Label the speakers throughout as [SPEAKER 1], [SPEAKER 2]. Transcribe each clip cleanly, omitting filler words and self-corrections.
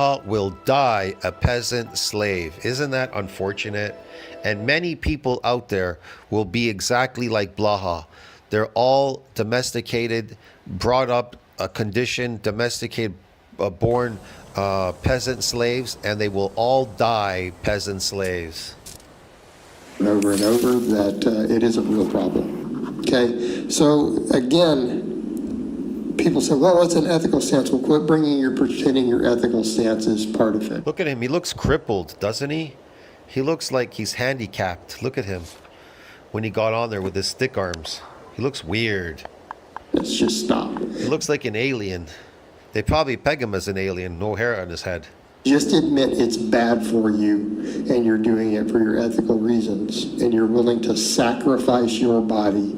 [SPEAKER 1] Blaha will die a peasant slave. Isn't that unfortunate? And many people out there will be exactly like Blaha. They're all domesticated, brought up, conditioned, domesticated, born peasant slaves, and they will all die peasant slaves.
[SPEAKER 2] Over and over that it is a real problem. Okay, so again, people say, well, it's an ethical stance. Well, quit pretending your ethical stance is part of it.
[SPEAKER 1] Look at him. He looks crippled, doesn't he? He looks like he's handicapped. Look at him when he got on there with his stick arms. He looks weird.
[SPEAKER 2] Let's just stop.
[SPEAKER 1] He looks like an alien. They probably peg him as an alien, no hair on his head.
[SPEAKER 2] Just admit it's bad for you and you're doing it for your ethical reasons and you're willing to sacrifice your body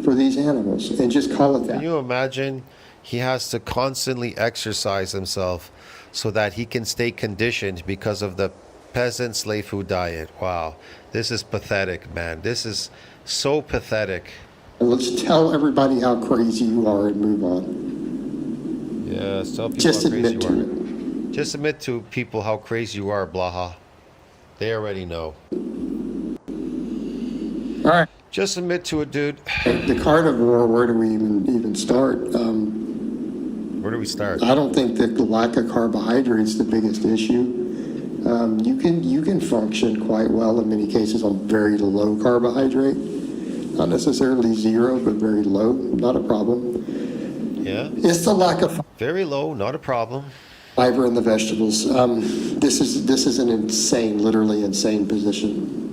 [SPEAKER 2] for these animals and just call it that.
[SPEAKER 1] Can you imagine? He has to constantly exercise himself so that he can stay conditioned because of the peasant slave food diet. Wow, this is pathetic, man. This is so pathetic.
[SPEAKER 2] Let's tell everybody how crazy you are and move on.
[SPEAKER 1] Yeah, tell people
[SPEAKER 2] just
[SPEAKER 1] how crazy
[SPEAKER 2] admit
[SPEAKER 1] you
[SPEAKER 2] to
[SPEAKER 1] are.
[SPEAKER 2] it.
[SPEAKER 1] Just admit to people how crazy you are, Blaha. They already know.
[SPEAKER 2] All right.
[SPEAKER 1] Just admit to it, dude.
[SPEAKER 2] The carnivore, where do we even start?
[SPEAKER 1] Where do we start?
[SPEAKER 2] I don't think that the lack of carbohydrates is the biggest issue. You can function quite well in many cases on very low carbohydrate. Not necessarily zero, but very low. Not a problem.
[SPEAKER 1] Yeah.
[SPEAKER 2] It's the lack of
[SPEAKER 1] Very low, not a problem.
[SPEAKER 2] fiber in the vegetables. This is an insane, literally insane position.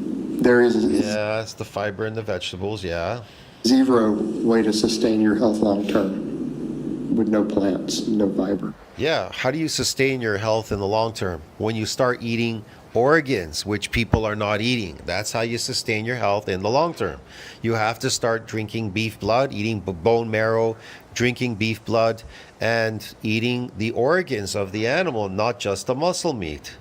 [SPEAKER 2] There is
[SPEAKER 1] Yeah, it's the fiber in the vegetables, yeah.
[SPEAKER 2] zero way to sustain your health long term with no plants, no fiber.
[SPEAKER 1] Yeah, how do you sustain your health in the long term? When you start eating organs, which people are not eating. That's how you sustain your health in the long term. You have to start drinking beef blood, eating bone marrow, drinking beef blood, and eating the organs of the animal, not just the muscle meat.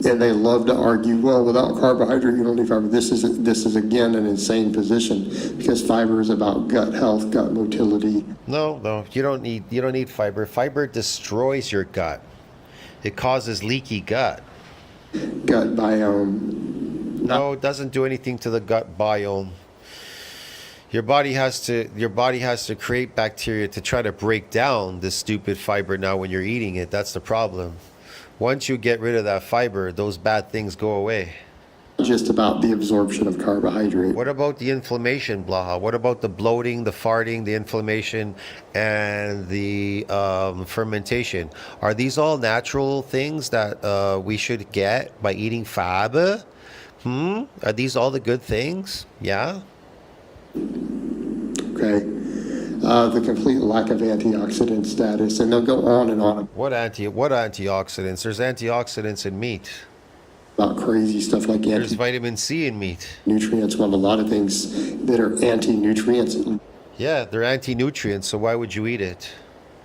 [SPEAKER 2] And they love to argue, well, without carbohydrate, you don't need fiber. This is again an insane position because fiber is about gut health, gut motility.
[SPEAKER 1] No, you don't need fiber. Fiber destroys your gut. It causes leaky gut.
[SPEAKER 2] Gut biome.
[SPEAKER 1] No, it doesn't do anything to the gut biome. Your body has to create bacteria to try to break down this stupid fiber now when you're eating it. That's the problem. Once you get rid of that fiber, those bad things go away.
[SPEAKER 2] Just about the absorption of carbohydrate.
[SPEAKER 1] What about the inflammation, Blaha? What about the bloating, the farting, the inflammation, and the fermentation? Are these all natural things that we should get by eating fiber? Are these all the good things? Yeah?
[SPEAKER 2] Okay. The complete lack of antioxidant status, and they'll go on and on
[SPEAKER 1] What antioxidants? There's antioxidants in meat.
[SPEAKER 2] about crazy stuff like
[SPEAKER 1] There's vitamin C in meat.
[SPEAKER 2] nutrients. Well, a lot of things that are anti-nutrients
[SPEAKER 1] Yeah, they're anti-nutrients, so why would you eat it?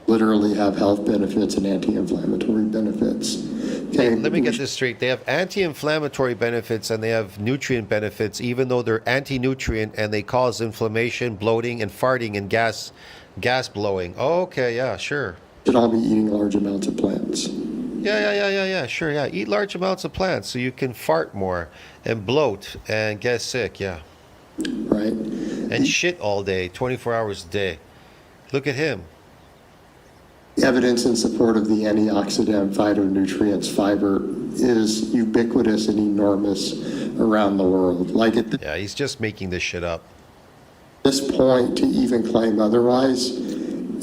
[SPEAKER 2] literally have health benefits and anti-inflammatory benefits. Okay,
[SPEAKER 1] Let me get this straight. They have anti-inflammatory benefits and they have nutrient benefits, even though they're anti-nutrient and they cause inflammation, bloating, and farting and gas blowing. Oh, okay, yeah, sure.
[SPEAKER 2] should all be eating large amounts of plants.
[SPEAKER 1] Yeah, sure, yeah. Eat large amounts of plants so you can fart more and bloat and get sick, yeah.
[SPEAKER 2] Right?
[SPEAKER 1] And shit all day, 24 hours a day. Look at him.
[SPEAKER 2] Evidence in support of the antioxidant phytonutrients fiber is ubiquitous and enormous around the world. Like at
[SPEAKER 1] Yeah, he's just making this shit up.
[SPEAKER 2] this point, to even claim otherwise,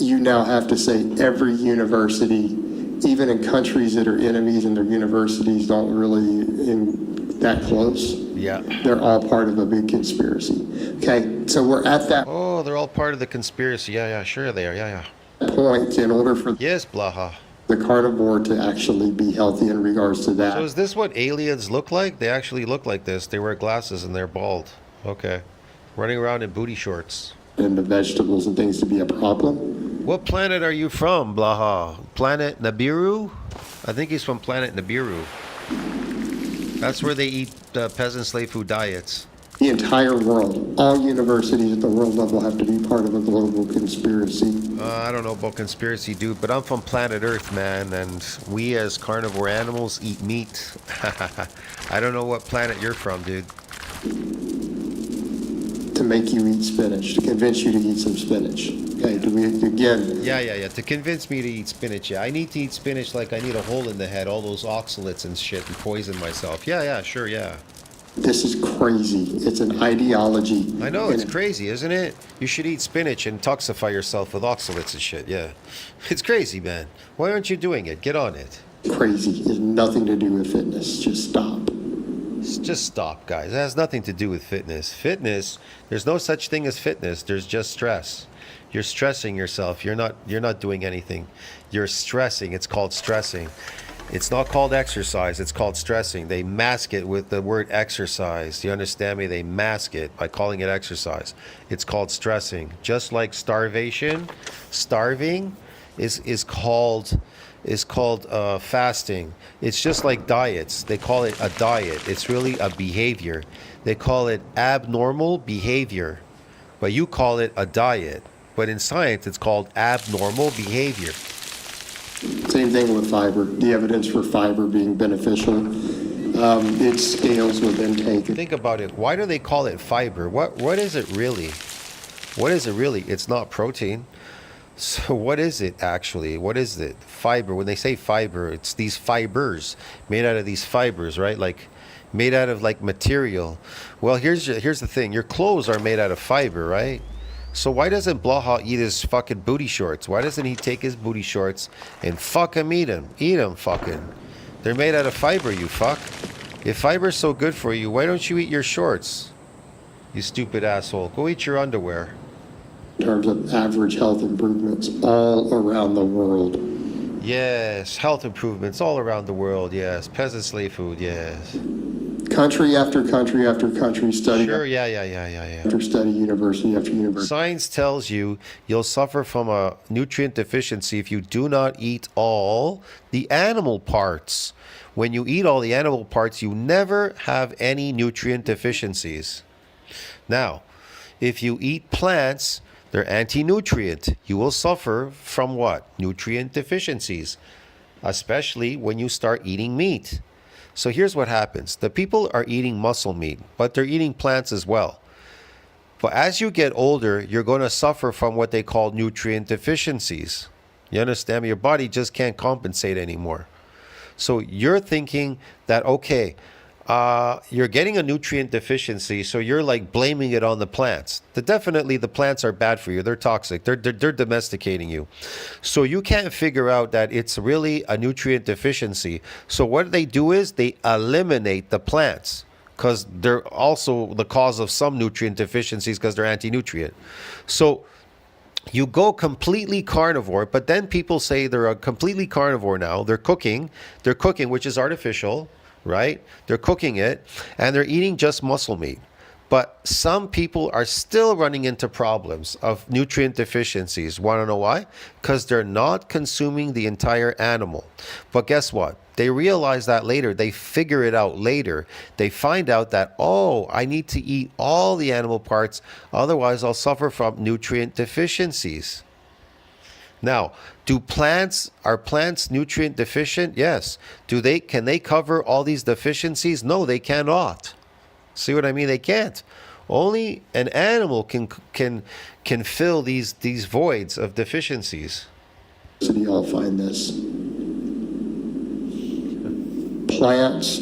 [SPEAKER 2] you now have to say every university, even in countries that are enemies and their universities don't really that close,
[SPEAKER 1] Yeah.
[SPEAKER 2] they're all part of a big conspiracy. Okay, so we're at that
[SPEAKER 1] Oh, they're all part of the conspiracy. Yeah, sure they are. Yeah.
[SPEAKER 2] point in order for
[SPEAKER 1] Yes, Blaha.
[SPEAKER 2] the carnivore to actually be healthy in regards to that.
[SPEAKER 1] So is this what aliens look like? They actually look like this. They wear glasses and they're bald. Okay. Running around in booty shorts.
[SPEAKER 2] And the vegetables and things to be a problem.
[SPEAKER 1] What planet are you from, Blaha? Planet Nibiru? I think he's from planet Nibiru. That's where they eat peasant slave food diets.
[SPEAKER 2] The entire world, all universities at the world level have to be part of a global conspiracy.
[SPEAKER 1] I don't know about conspiracy, dude, but I'm from planet Earth, man, and we as carnivore animals eat meat. I don't know what planet you're from, dude.
[SPEAKER 2] To make you eat spinach, to convince you to eat some spinach. Okay, do we, again,
[SPEAKER 1] Yeah. To convince me to eat spinach, yeah. I need to eat spinach like I need a hole in the head, all those oxalates and shit, and poison myself. Yeah, sure, yeah.
[SPEAKER 2] this is crazy. It's an ideology.
[SPEAKER 1] I know, it's crazy, isn't it? You should eat spinach and toxify yourself with oxalates and shit, yeah. It's crazy, man. Why aren't you doing it? Get on it.
[SPEAKER 2] Crazy. It has nothing to do with fitness. Just stop.
[SPEAKER 1] Just stop, guys. It has nothing to do with fitness. Fitness, there's no such thing as fitness. There's just stress. You're stressing yourself. You're not doing anything. You're stressing. It's called stressing. It's not called exercise. It's called stressing. They mask it with the word exercise. Do you understand me? They mask it by calling it exercise. It's called stressing. Just like starvation, starving is called fasting. It's just like diets. They call it a diet. It's really a behavior. They call it abnormal behavior, but you call it a diet. But in science, it's called abnormal behavior.
[SPEAKER 2] Same thing with fiber. The evidence for fiber being beneficial, it scales with intake.
[SPEAKER 1] Think about it. Why do they call it fiber? What is it really? What is it really? It's not protein. So what is it actually? What is it? Fiber. When they say fiber, it's these fibers made out of these fibers, right? Like made out of like material. Well, here's the thing. Your clothes are made out of fiber, right? So why doesn't Blaha eat his fucking booty shorts? Why doesn't he take his booty shorts and fucking eat them? Eat them, fucking. They're made out of fiber, you fuck. If fiber's so good for you, why don't you eat your shorts? You stupid asshole. Go eat your underwear.
[SPEAKER 2] In terms of average health improvements all around the world.
[SPEAKER 1] Yes, health improvements all around the world, yes. Peasant slave food, yes.
[SPEAKER 2] Country after country after country, study
[SPEAKER 1] Sure, yeah.
[SPEAKER 2] after study, university after university.
[SPEAKER 1] Science tells you you'll suffer from a nutrient deficiency if you do not eat all the animal parts. When you eat all the animal parts, you never have any nutrient deficiencies. Now, if you eat plants, they're anti-nutrient. You will suffer from what? Nutrient deficiencies, especially when you start eating meat. So here's what happens. The people are eating muscle meat, but they're eating plants as well. But as you get older, you're going to suffer from what they call nutrient deficiencies. You understand? Your body just can't compensate anymore. So you're thinking that, okay, you're getting a nutrient deficiency, so you're like blaming it on the plants. Definitely the plants are bad for you. They're toxic. They're domesticating you. So you can't figure out that it's really a nutrient deficiency. So what they do is they eliminate the plants because they're also the cause of some nutrient deficiencies because they're anti-nutrient. So you go completely carnivore, but then people say they're a completely carnivore now. They're cooking, which is artificial, right? They're cooking it and they're eating just muscle meat. But some people are still running into problems of nutrient deficiencies. Want to know why? Because they're not consuming the entire animal. But guess what? They realize that later. They figure it out later. They find out that, oh, I need to eat all the animal parts. Otherwise, I'll suffer from nutrient deficiencies. Now, are plants nutrient deficient? Yes. Can they cover all these deficiencies? No, they cannot. See what I mean? They can't. Only an animal can fill these voids of deficiencies.
[SPEAKER 2] So y'all find this. Plants,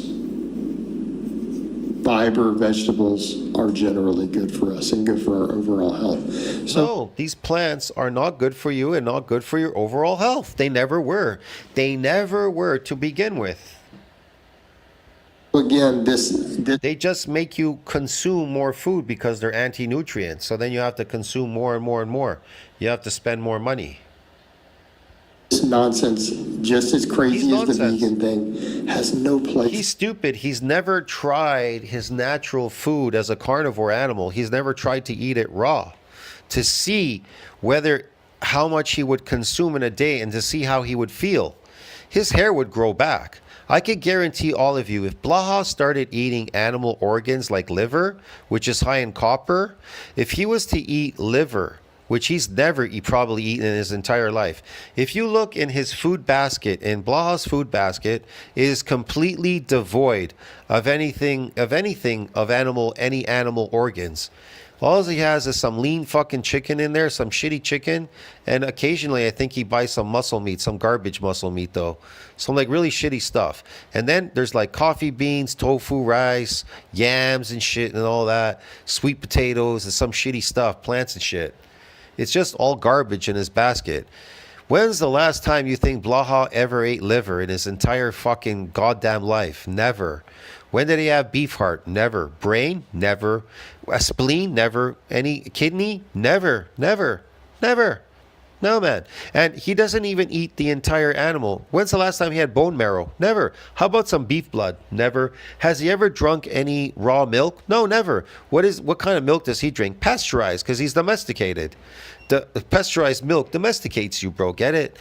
[SPEAKER 2] fiber, vegetables are generally good for us and good for our overall health.
[SPEAKER 1] No, these plants are not good for you and not good for your overall health. They never were. They never were to begin with.
[SPEAKER 2] Again,
[SPEAKER 1] they just make you consume more food because they're anti-nutrients. So then you have to consume more and more and more. You have to spend more money.
[SPEAKER 2] This nonsense, just as crazy as the vegan thing, has no place.
[SPEAKER 1] He's stupid. He's never tried his natural food as a carnivore animal. He's never tried to eat it raw to see how much he would consume in a day and to see how he would feel. his hair would grow back. I could guarantee all of you, if Blaha started eating animal organs like liver, which is high in copper, if he was to eat liver, which he's never probably eaten in his entire life. If you look in his food basket, in Blaha's food basket, it is completely devoid of anything of any animal organs. All he has is some lean fucking chicken in there, some shitty chicken, and occasionally I think he buys some muscle meat, some garbage muscle meat though. Some like really shitty stuff. And then there's like coffee beans, tofu, rice, yams and shit and all that, sweet potatoes and some shitty stuff, plants and shit. It's just all garbage in his basket. When's the last time you think Blaha ever ate liver in his entire fucking goddamn life? Never. When did he have beef heart? Never. Brain? Never. A spleen? Never. Any kidney? Never. Never. Never. No, man. And he doesn't even eat the entire animal. When's the last time he had bone marrow? Never. How about some beef blood? Never. Has he ever drunk any raw milk? No, never. What kind of milk does he drink? Pasteurized, because he's domesticated. The pasteurized milk domesticates you, bro. Get it?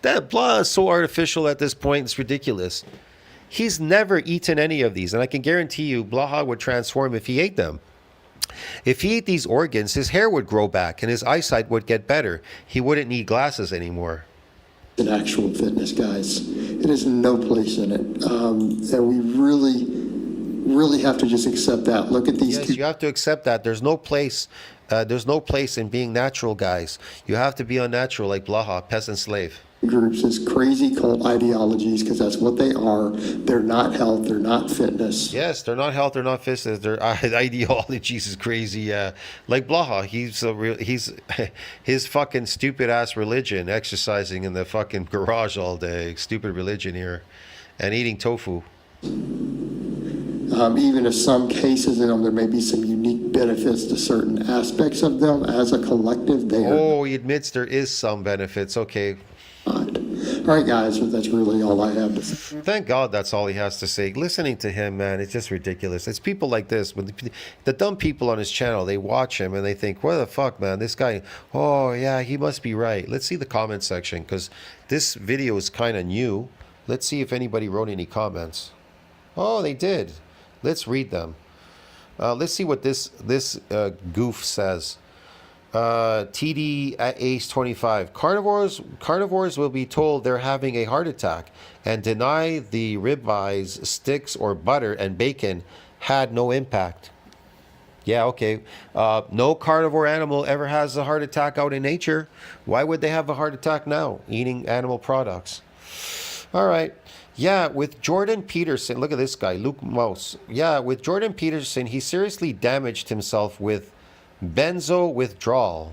[SPEAKER 1] That blah is so artificial at this point. It's ridiculous. He's never eaten any of these, and I can guarantee you Blaha would transform if he ate them. If he ate these organs, his hair would grow back and his eyesight would get better. He wouldn't need glasses anymore.
[SPEAKER 2] In actual fitness, guys, it is no place in it. And we really have to just accept that. Look at these
[SPEAKER 1] Yes, you have to accept that. There's no place in being natural, guys. You have to be unnatural like Blaha, peasant slave.
[SPEAKER 2] Groups as crazy cult ideologies, because that's what they are. They're not health, they're not fitness.
[SPEAKER 1] Yes, they're not health, they're not fitness. Their ideologies is crazy. Like Blaha, he's his fucking stupid ass religion, exercising in the fucking garage all day, stupid religion here, and eating tofu.
[SPEAKER 2] Even if some cases in them, there may be some unique benefits to certain aspects of them. As a collective, they are.
[SPEAKER 1] Oh, he admits there is some benefits. Okay.
[SPEAKER 2] All right, guys, but that's really all I have to say.
[SPEAKER 1] Thank God that's all he has to say. Listening to him, man, it's just ridiculous. It's people like this, when the dumb people on his channel, they watch him and they think, what the fuck, man, this guy, oh yeah, he must be right. Let's see the comment section, because this video is kind of new. Let's see if anybody wrote any comments. Oh, they did. Let's read them. Let's see what this goof says. TD at Ace 25. Carnivores will be told they're having a heart attack and deny the ribeyes, sticks, or butter and bacon had no impact. Yeah, okay. No carnivore animal ever has a heart attack out in nature. Why would they have a heart attack now, eating animal products? All right. Yeah, with Jordan Peterson, look at this guy, Luke Mouse. Yeah, with Jordan Peterson, he seriously damaged himself with benzo withdrawal.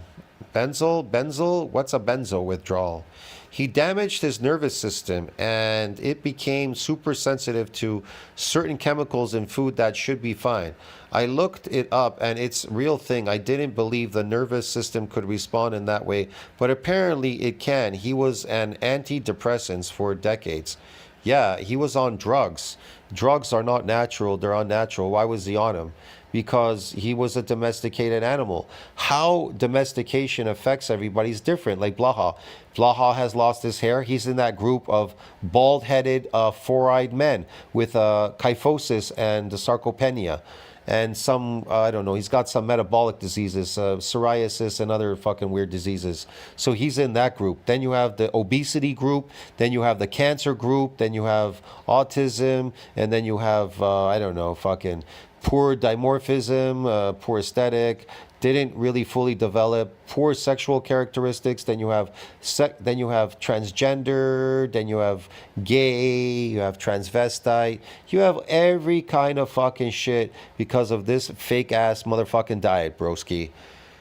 [SPEAKER 1] Benzo? What's a benzo withdrawal? He damaged his nervous system and it became super sensitive to certain chemicals in food that should be fine. I looked it up and it's a real thing. I didn't believe the nervous system could respond in that way, but apparently it can. He was on antidepressants for decades. Yeah, he was on drugs. Drugs are not natural, they're unnatural. Why was he on them? Because he was a domesticated animal. How domestication affects everybody is different. Like Blaha. Blaha has lost his hair. He's in that group of bald-headed, four-eyed men with kyphosis and sarcopenia. And some, I don't know, he's got some metabolic diseases, psoriasis and other fucking weird diseases. So he's in that group. Then you have the obesity group. Then you have the cancer group. Then you have autism. And then you have, I don't know, fucking poor dimorphism, poor aesthetic, didn't really fully develop, poor sexual characteristics. Then you have transgender, then you have gay, you have transvestite, you have every kind of fucking shit because of this fake ass motherfucking diet, broski.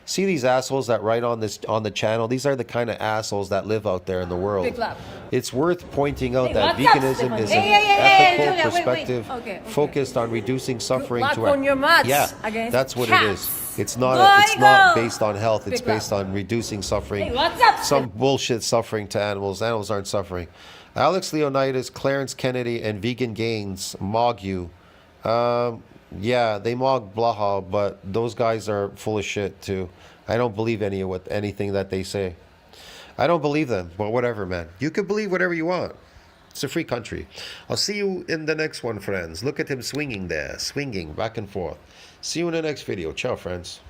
[SPEAKER 1] See these assholes that write on the channel? These are the kind of assholes that live out there in the world. It's worth pointing out that veganism is an ethical perspective focused on reducing suffering to that's what it is. It's not based on health. It's based on reducing suffering. Some bullshit suffering to animals. Animals aren't suffering. Alex Leonidas, Clarence Kennedy, and Vegan Gains mog you. Yeah, they mock Blaha, but those guys are full of shit too. I don't believe anything that they say. I don't believe them, but whatever, man. You can believe whatever you want. It's a free country. I'll see you in the next one, friends. Look at him swinging there, swinging back and forth. See you in the next video. Ciao, friends.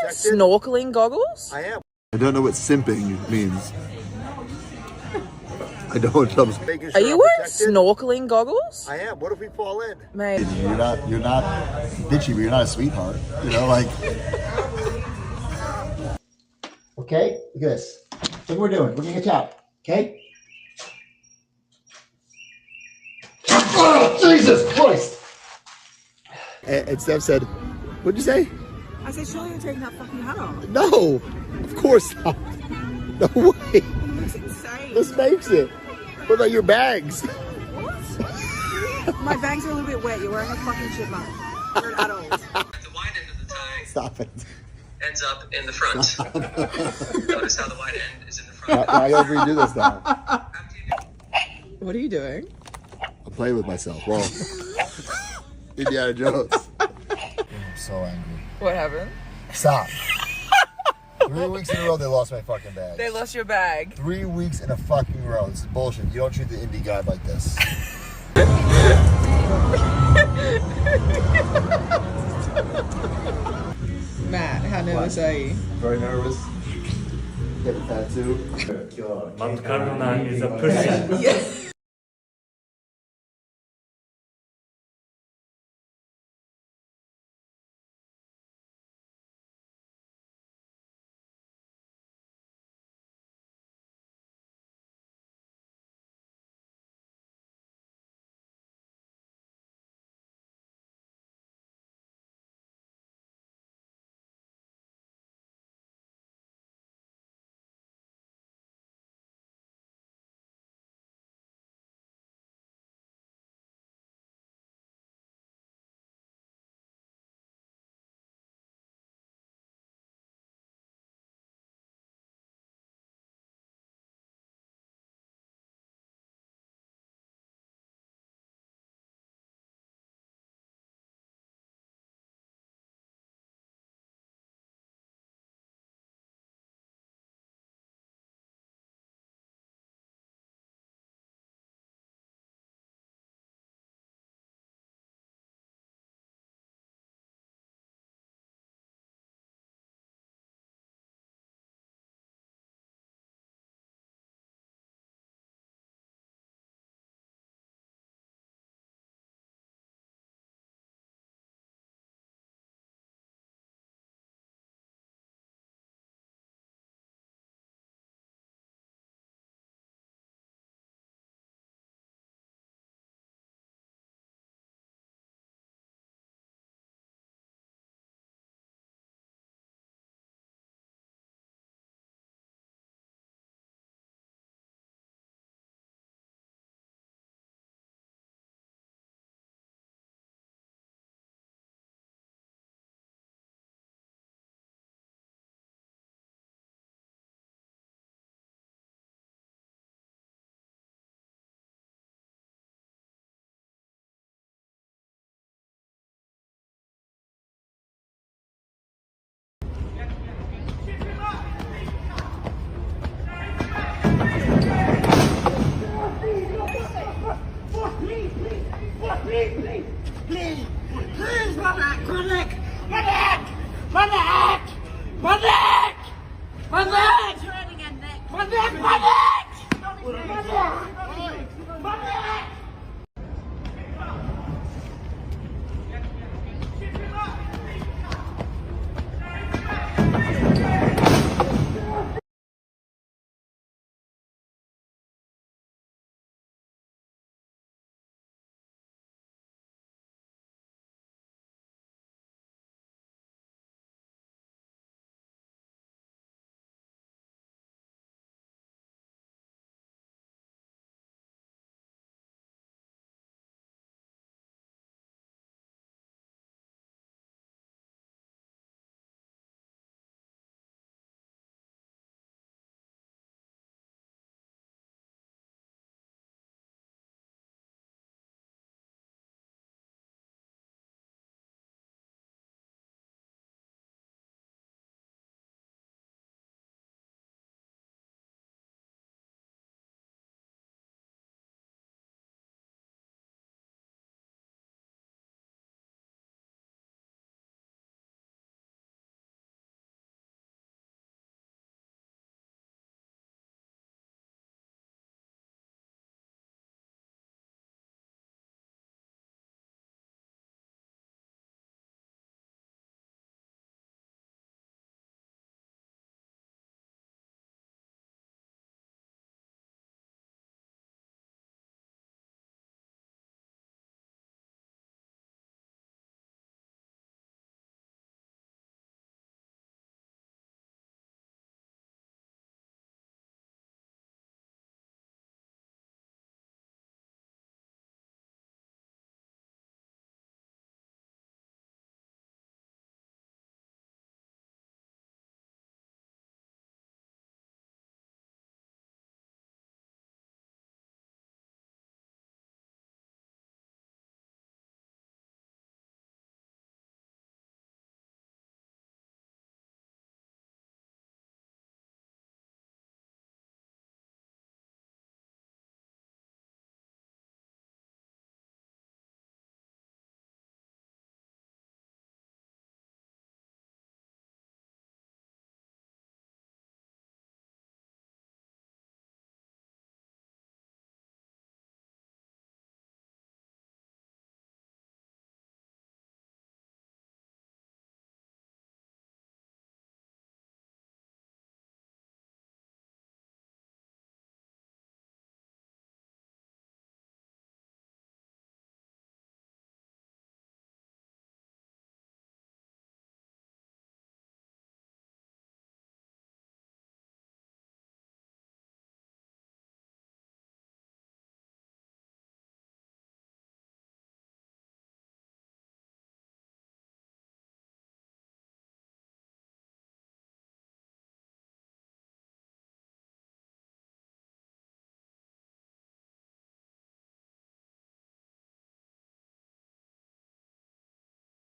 [SPEAKER 3] Snorkeling goggles?
[SPEAKER 4] I am. I don't know what simping means. I don't.
[SPEAKER 3] Are you wearing snorkeling goggles?
[SPEAKER 4] I am. What if we fall in?
[SPEAKER 3] Mate.
[SPEAKER 5] You're not bitchy, but you're not a sweetheart. You know, like. Okay, look at this. Look what we're doing. We're gonna get you out. Okay. Oh, Jesus Christ!
[SPEAKER 4] And Steph said, "What'd you say?"
[SPEAKER 3] I said, surely you're taking that fucking hat off.
[SPEAKER 4] No, of course not. No way.
[SPEAKER 3] It looks insane.
[SPEAKER 4] This makes it. What about your bags?
[SPEAKER 3] What? My bags are a little bit wet. You're wearing a fucking chipmunk. You're an adult.
[SPEAKER 6] The wide end of the tie
[SPEAKER 4] Stop it.
[SPEAKER 6] ends up in the front. Notice how the wide end is in the front.
[SPEAKER 4] I gotta redo this now.
[SPEAKER 3] What are you doing?
[SPEAKER 4] I'm playing with myself. Well, Indiana Jones.
[SPEAKER 5] I'm so angry.
[SPEAKER 3] What happened?
[SPEAKER 5] Stop. 3 weeks in a row, they lost my fucking bag.
[SPEAKER 3] They lost your bag.
[SPEAKER 5] 3 weeks in a fucking row. This is bullshit. You don't treat the indie guy like this.
[SPEAKER 3] Matt, how nervous are you?
[SPEAKER 5] Very nervous. Get a tattoo.
[SPEAKER 7] Mount Carmona is a person.
[SPEAKER 3] Yes.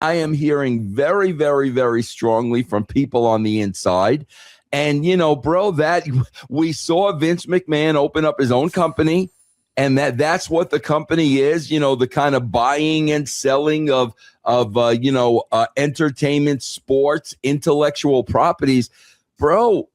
[SPEAKER 8] I am hearing very, very, very strongly from people on the inside. And, bro, that we saw Vince McMahon open up his own company, and that's what the company is, the kind of buying and selling of entertainment, sports, intellectual properties. Bro,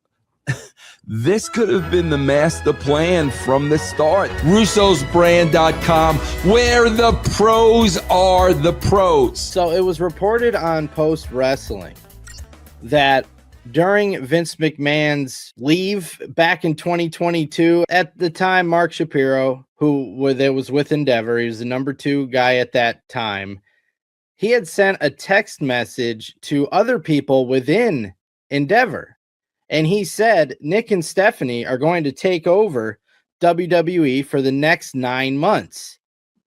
[SPEAKER 8] this could have been the master plan from the start. Russo'sBrand.com, where the pros are the pros.
[SPEAKER 9] So it was reported on Post Wrestling that during Vince McMahon's leave back in 2022, at the time, Mark Shapiro, who was with Endeavor, he was the number 2 guy at that time, he had sent a text message to other people within Endeavor. And he said, Nick and Stephanie are going to take over WWE for the next 9 months,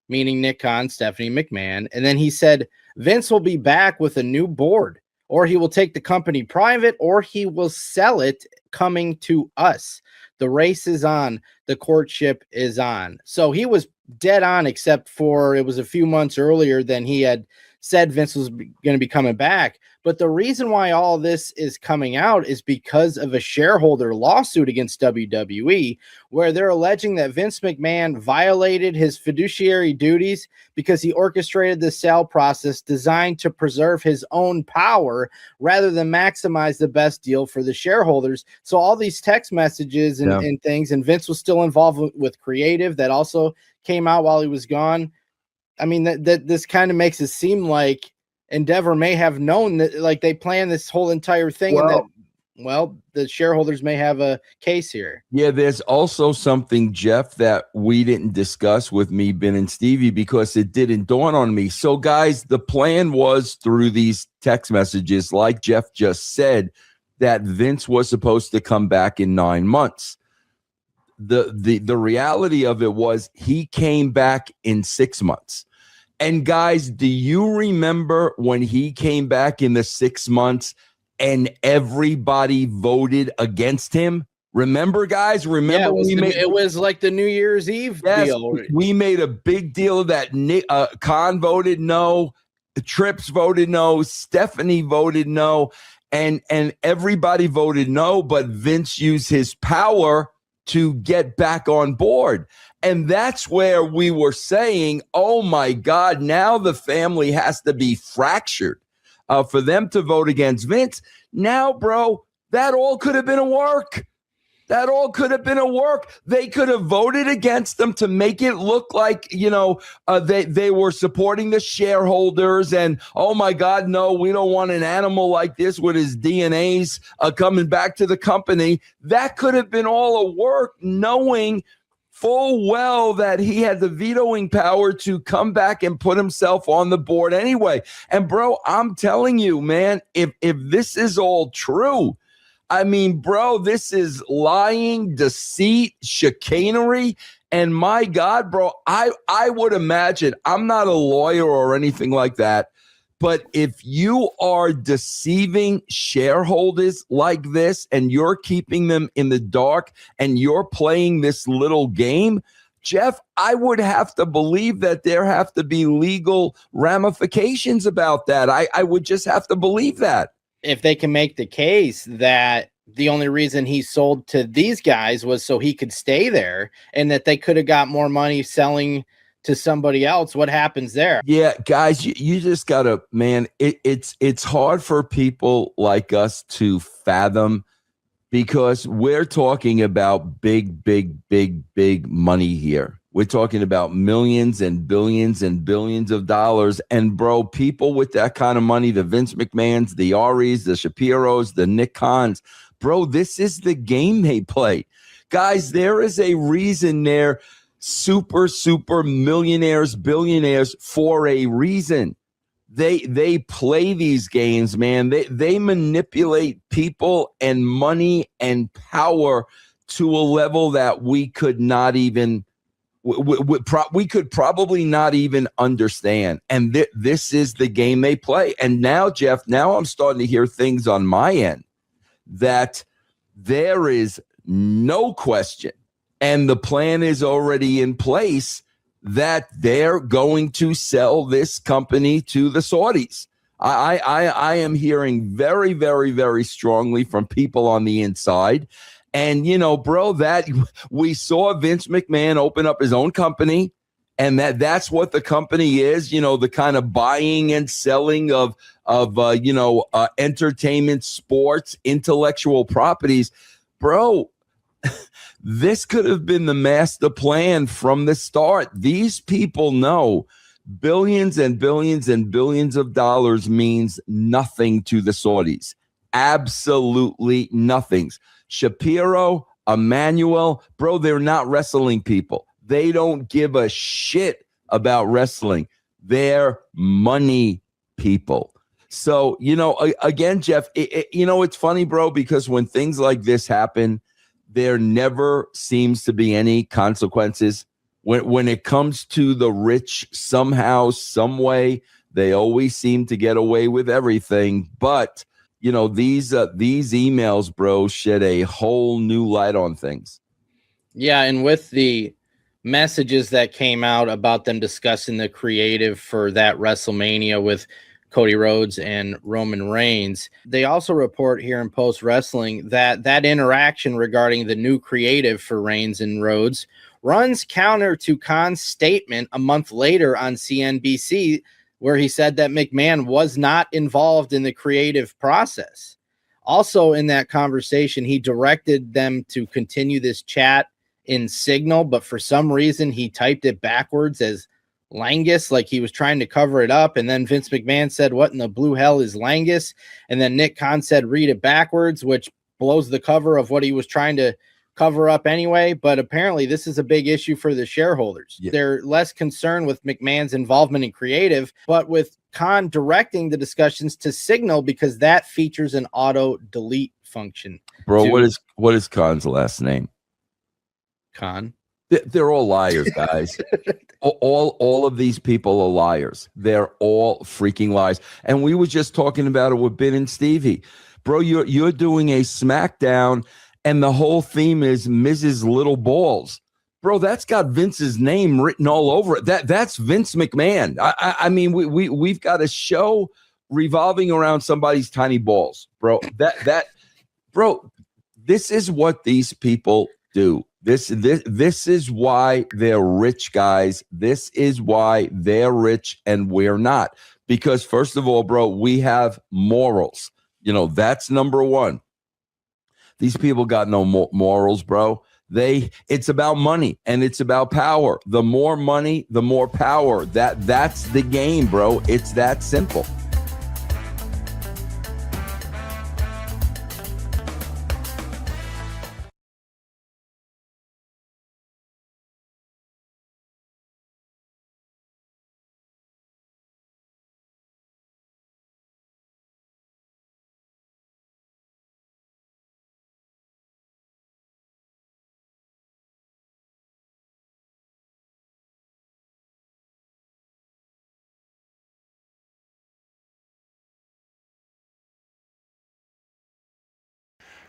[SPEAKER 9] meaning Nick Khan, Stephanie McMahon. And then he said, Vince will be back with a new board, or he will take the company private, or he will sell it coming to us. The race is on. The courtship is on. So he was dead on, except for it was a few months earlier than he had said Vince was going to be coming back. But the reason why all this is coming out is because of a shareholder lawsuit against WWE, where they're alleging that Vince McMahon violated his fiduciary duties because he orchestrated the sale process designed to preserve his own power rather than maximize the best deal for the shareholders. So all these text messages and things, and Vince was still involved with creative that also came out while he was gone. I mean, that this kind of makes it seem like Endeavor may have known that, like, they planned this whole entire thing, and that, the shareholders may have a case here.
[SPEAKER 8] Yeah, there's also something, Jeff, that we didn't discuss with me, Ben, and Stevie, because it didn't dawn on me. So, guys, the plan was through these text messages, like Jeff just said, that Vince was supposed to come back in 9 months. The reality of it was he came back in 6 months. And guys, do you remember when he came back in the 6 months and everybody voted against him? Remember, guys? Remember,
[SPEAKER 9] it was like the New Year's Eve deal.
[SPEAKER 8] We made a big deal that Nick Khan voted no, Trips voted no, Stephanie voted no, and everybody voted no, but Vince used his power to get back on board. And that's where we were saying, oh my God, now the family has to be fractured for them to vote against Vince. Now, bro, that all could have been a work. That all could have been a work. They could have voted against them to make it look like, they were supporting the shareholders. And, oh my God, no, we don't want an animal like this with his DNAs coming back to the company. That could have been all a work, knowing full well that he had the vetoing power to come back and put himself on the board anyway. And bro, I'm telling you, man, if this is all true, I mean, bro, this is lying, deceit, chicanery. And my God, bro, I would imagine, I'm not a lawyer or anything like that, but if you are deceiving shareholders like this and you're keeping them in the dark and you're playing this little game, Jeff, I would have to believe that there have to be legal ramifications about that. I would just have to believe that.
[SPEAKER 9] If they can make the case that the only reason he sold to these guys was so he could stay there and that they could have got more money selling to somebody else, what happens there? Yeah,
[SPEAKER 8] guys, you just gotta, man, it's hard for people like us to fathom, because we're talking about big money here. We're talking about millions and billions of dollars. And bro, people with that kind of money, the Vince McMahons, the Aries, the Shapiros, the Nick Khans, bro, this is the game they play. Guys, there is a reason they're super millionaires, billionaires for a reason. They play these games, man. They manipulate people and money and power to a level that we could not even we could probably not even understand. And this is the game they play. And now, Jeff, I'm starting to hear things on my end that there is no question, and the plan is already in place, that they're going to sell this company to the Saudis. I am hearing very, very, very strongly from people on the inside. And, bro, that we saw Vince McMahon open up his own company, and that's what the company is, the kind of buying and selling of entertainment, sports, intellectual properties. Bro, this could have been the master plan from the start. These people know billions and billions and billions of dollars means nothing to the Saudis. Absolutely nothing. Shapiro, Emmanuel, bro, they're not wrestling people. They don't give a shit about wrestling. They're money people. So, again, Jeff, it's funny, bro, because when things like this happen, there never seems to be any consequences. When it comes to the rich, somehow, some way, they always seem to get away with everything. But, these emails, bro, shed a whole new light on things.
[SPEAKER 9] Yeah, and with the messages that came out about them discussing the creative for that WrestleMania with Cody Rhodes and Roman Reigns, they also report here in Post Wrestling that interaction regarding the new creative for Reigns and Rhodes runs counter to Khan's statement a month later on CNBC, where he said that McMahon was not involved in the creative process. Also in that conversation, he directed them to continue this chat in Signal, but for some reason he typed it backwards as Langus, like he was trying to cover it up. And then Vince McMahon said, "What in the blue hell is Langus?" And then Nick Khan said, "Read it backwards," which blows the cover of what he was trying to cover up anyway. But apparently this is a big issue for the shareholders. Yeah. They're less concerned with McMahon's involvement in creative, but with Khan directing the discussions to Signal, because that features an auto delete function.
[SPEAKER 8] Bro, what is Khan's last name?
[SPEAKER 9] Khan.
[SPEAKER 8] They're all liars, guys. all of these people are liars. They're all freaking lies. And we were just talking about it with Ben and Stevie. Bro, you're doing a SmackDown, and the whole theme is Mrs. Little Balls. Bro, that's got Vince's name written all over it. That's Vince McMahon. I mean, we've got a show revolving around somebody's tiny balls, bro. Bro, this is what these people do. This is why they're rich, guys. This is why they're rich and we're not. Because first of all, bro, we have morals. That's number one. These people got no morals, bro. It's about money and it's about power. The more money, the more power. That's the game, bro. It's that simple.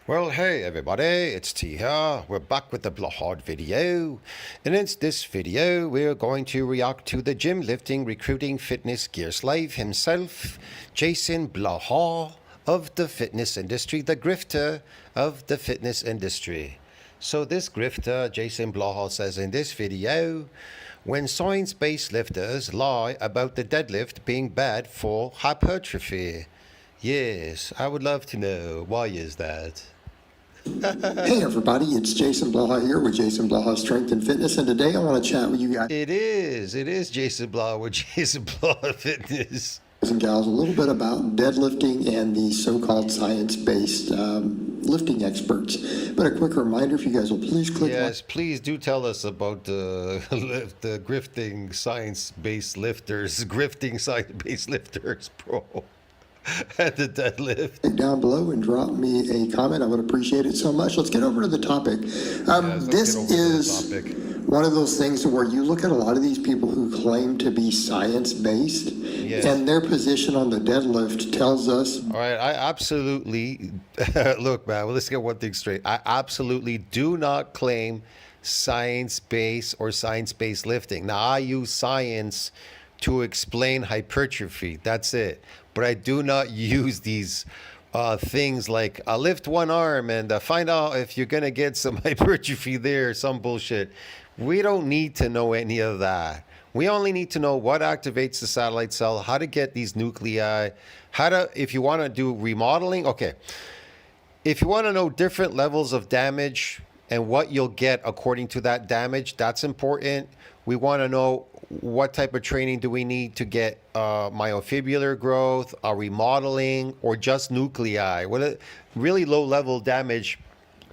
[SPEAKER 1] Well, hey everybody, it's T here. We're back with the Blahard video. And in this video, we're going to react to the gym lifting, recruiting, fitness gear slave himself, Jason Blahard of the fitness industry, the grifter of the fitness industry. So this grifter, Jason Blahard, says in this video, when science-based lifters lie about the deadlift being bad for hypertrophy. Yes, I would love to know, why is that?
[SPEAKER 2] Hey everybody, it's Jason Blaha here with Jason Blaha Strength and Fitness, and today I want to chat with you guys.
[SPEAKER 1] It is Jason Blaha with Jason Blaha Fitness.
[SPEAKER 2] And gals, a little bit about deadlifting and the so-called science-based lifting experts. But a quick reminder, if you guys will please click.
[SPEAKER 1] Yes, please do tell us about the grifting science-based lifters, bro. At the deadlift.
[SPEAKER 2] Down below and drop me a comment. I would appreciate it so much. Let's get over to the topic. This is one of those things where you look at a lot of these people who claim to be science-based, and their position on the deadlift tells us.
[SPEAKER 1] All right, I absolutely, look, man, well, let's get one thing straight. I absolutely do not claim science-based or science-based lifting. Now, I use science to explain hypertrophy. That's it. But I do not use these things like lift one arm and find out if you're going to get some hypertrophy there, some bullshit. We don't need to know any of that. We only need to know what activates the satellite cell, how to get these nuclei, if you want to do remodeling. Okay. If you want to know different levels of damage and what you'll get according to that damage, that's important. We want to know what type of training do we need to get myofibrillar growth, remodeling, or just nuclei. Really low level damage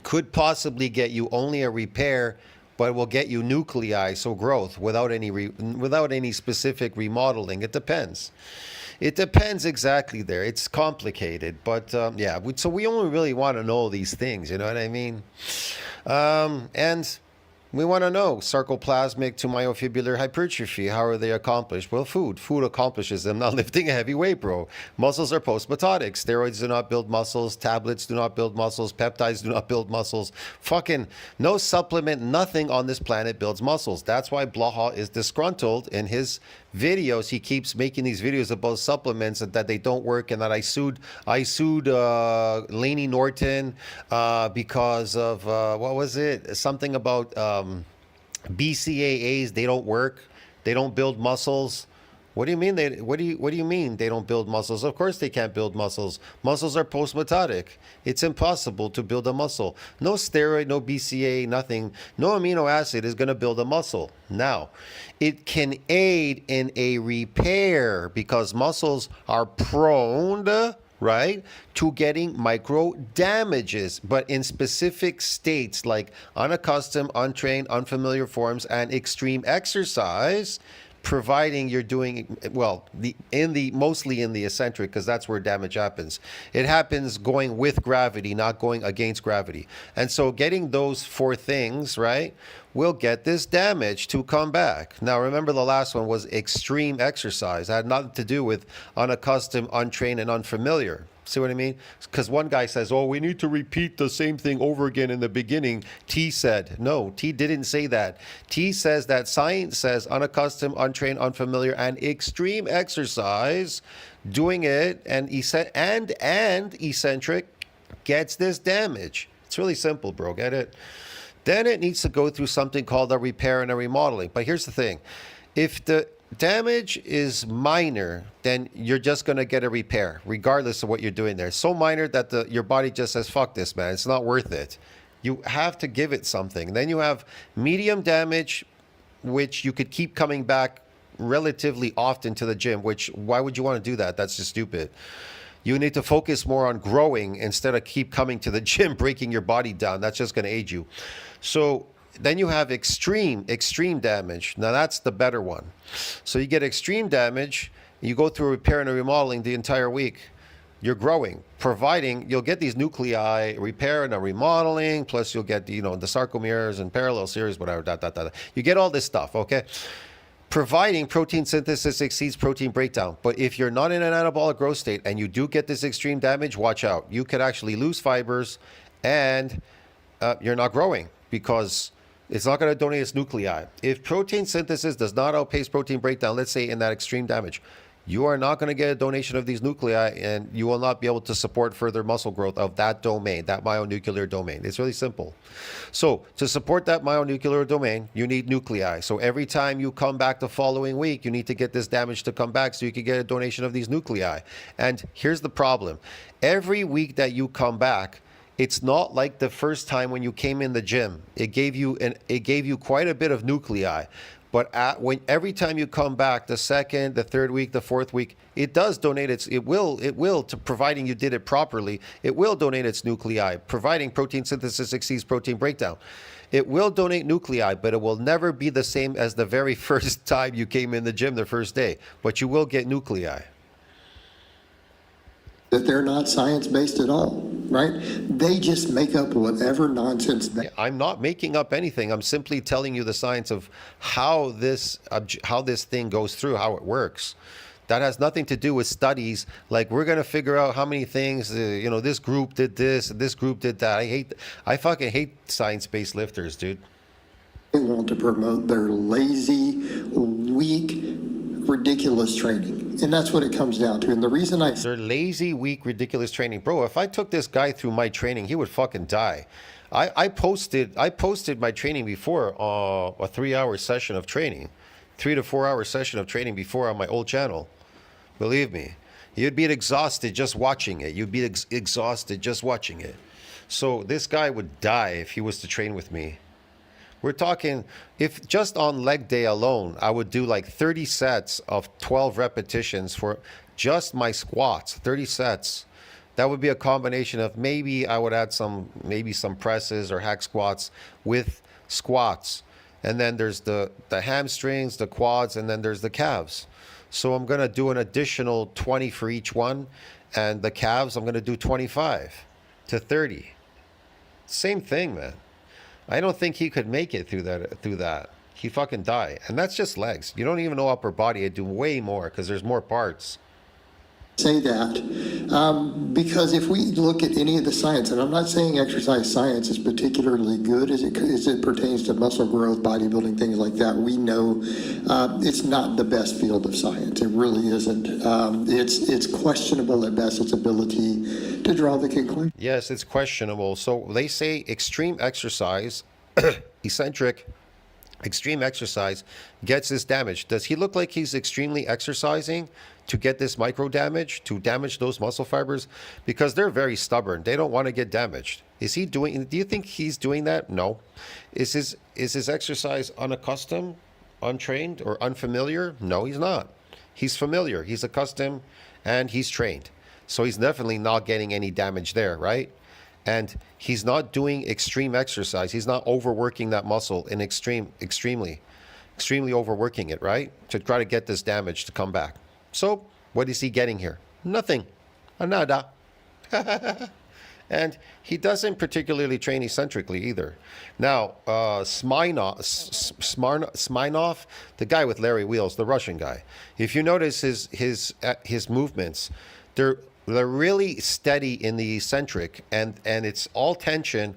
[SPEAKER 1] could possibly get you only a repair, but will get you nuclei, so growth, without any specific remodeling. It depends. It depends exactly there. It's complicated, but yeah. So we only really want to know these things. You know what I mean? And we want to know sarcoplasmic to myofibrillar hypertrophy. How are they accomplished? Well, food. Food accomplishes them, not lifting a heavy weight, bro. Muscles are post-mitotic. Steroids do not build muscles. Tablets do not build muscles. Peptides do not build muscles. Fucking no supplement, nothing on this planet builds muscles. That's why Blaha is disgruntled in his videos. He keeps making these videos about supplements that they don't work, and that I sued Lainey Norton because of what was it? Something about BCAAs. They don't work. They don't build muscles. What do you mean what do you mean they don't build muscles? Of course they can't build muscles. Muscles are post-mitotic. It's impossible to build a muscle. No steroid, no BCA, nothing. No amino acid is going to build a muscle. Now, it can aid in a repair because muscles are prone, right, to getting micro damages, but in specific states like unaccustomed, untrained, unfamiliar forms, and extreme exercise, providing you're doing well mostly in the eccentric, because that's where damage happens. It happens going with gravity, not going against gravity. And so getting those 4 things right will get this damage to come back. Now remember, the last one was extreme exercise. It had nothing to do with unaccustomed, untrained, and unfamiliar. See what I mean? Because one guy says, oh, we need to repeat the same thing over again in the beginning. T said. No, T didn't say that. T says that science says unaccustomed, untrained, unfamiliar, and extreme exercise, doing it, and eccentric gets this damage. It's really simple, bro. Get it? Then it needs to go through something called a repair and a remodeling. But here's the thing. If the damage is minor, then you're just going to get a repair regardless of what you're doing there. So minor that your body just says, fuck this, man, it's not worth it. You have to give it something. Then you have medium damage, which you could keep coming back relatively often to the gym, which why would you want to do that? That's just stupid. You need to focus more on growing instead of keep coming to the gym, breaking your body down. That's just going to aid you. So then you have extreme damage. Now that's the better one. So you get extreme damage, you go through a repair and a remodeling the entire week. You're growing, providing you'll get these nuclei, repair and a remodeling, plus you'll get the sarcomeres and parallel series, whatever. You get all this stuff, okay? Providing protein synthesis exceeds protein breakdown. But if you're not in an anabolic growth state and you do get this extreme damage, watch out. You could actually lose fibers and you're not growing because it's not going to donate its nuclei. If protein synthesis does not outpace protein breakdown, let's say in that extreme damage, you are not going to get a donation of these nuclei, and you will not be able to support further muscle growth of that domain, that myonuclear domain. It's really simple. So to support that myonuclear domain, you need nuclei. So every time you come back the following week, you need to get this damage to come back so you can get a donation of these nuclei. And here's the problem. Every week that you come back, it's not like the first time when you came in the gym. It gave you quite a bit of nuclei. But every time you come back, the second, the third week, the fourth week, it does donate it will, to providing you did it properly, it will donate its nuclei, providing protein synthesis exceeds protein breakdown. It will donate nuclei, but it will never be the same as the very first time you came in the gym the first day. But you will get nuclei.
[SPEAKER 2] That they're not science-based at all, right? They just make up whatever nonsense
[SPEAKER 1] I'm not making up anything. I'm simply telling you the science of how this thing goes through, how it works. That has nothing to do with studies. Like, we're going to figure out how many things, this group did this, and this group did that. I fucking hate science-based lifters, dude.
[SPEAKER 2] They want to promote their lazy, weak, ridiculous ridiculous training. And that's what it comes down to. And the reason I
[SPEAKER 1] They're lazy, weak, ridiculous training. Bro, if I took this guy through my training, he would fucking die. I posted my training before, a 3-hour session of training. 3 to 4 hour session of training before on my old channel. Believe me. You'd be exhausted just watching it. You'd be exhausted just watching it. So this guy would die if he was to train with me. We're talking, if just on leg day alone, I would do like 30 sets of 12 repetitions for just my squats, 30 sets. That would be a combination of maybe I would add some presses or hack squats with squats. And then there's the hamstrings, the quads, and then there's the calves. So I'm going to do an additional 20 for each one. And the calves, I'm going to do 25 to 30. Same thing, man. I don't think he could make it through that. He fucking die. And that's just legs. You don't even know upper body. I do way more because there's more parts.
[SPEAKER 2] say that because if we look at any of the science, and I'm not saying exercise science is particularly good as it pertains to muscle growth, bodybuilding, things like that, we know it's not the best field of science. It really isn't. It's questionable at best, its ability to draw the conclusion.
[SPEAKER 1] Yes, it's questionable. So they say extreme exercise, eccentric, extreme exercise gets this damage. Does he look like he's extremely exercising to get this micro damage, to damage those muscle fibers? Because they're very stubborn. They don't want to get damaged. Is he doing, do you think he's doing that? No. Is his exercise unaccustomed, untrained, or unfamiliar? No, he's not. He's familiar, he's accustomed, and he's trained. So he's definitely not getting any damage there, right? And he's not doing extreme exercise. He's not overworking that muscle in extremely overworking it, right? To try to get this damage to come back. So what is he getting here? Nothing. Nada. And he doesn't particularly train eccentrically either. Now, Smirnov, the guy with Larry Wheels, the Russian guy, if you notice his movements, they're really steady in the eccentric, and it's all tension.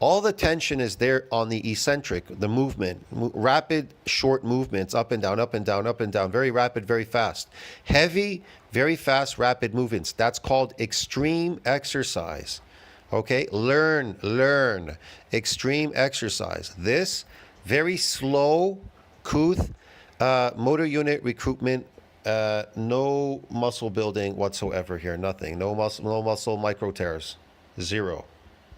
[SPEAKER 1] All the tension is there on the eccentric, the movement, rapid, short movements, up and down, up and down, up and down, very rapid, very fast. Heavy, very fast, rapid movements. That's called extreme exercise. Okay, learn extreme exercise. This very slow, couth, motor unit recruitment. No muscle building whatsoever here. Nothing. No muscle micro tears. Zero.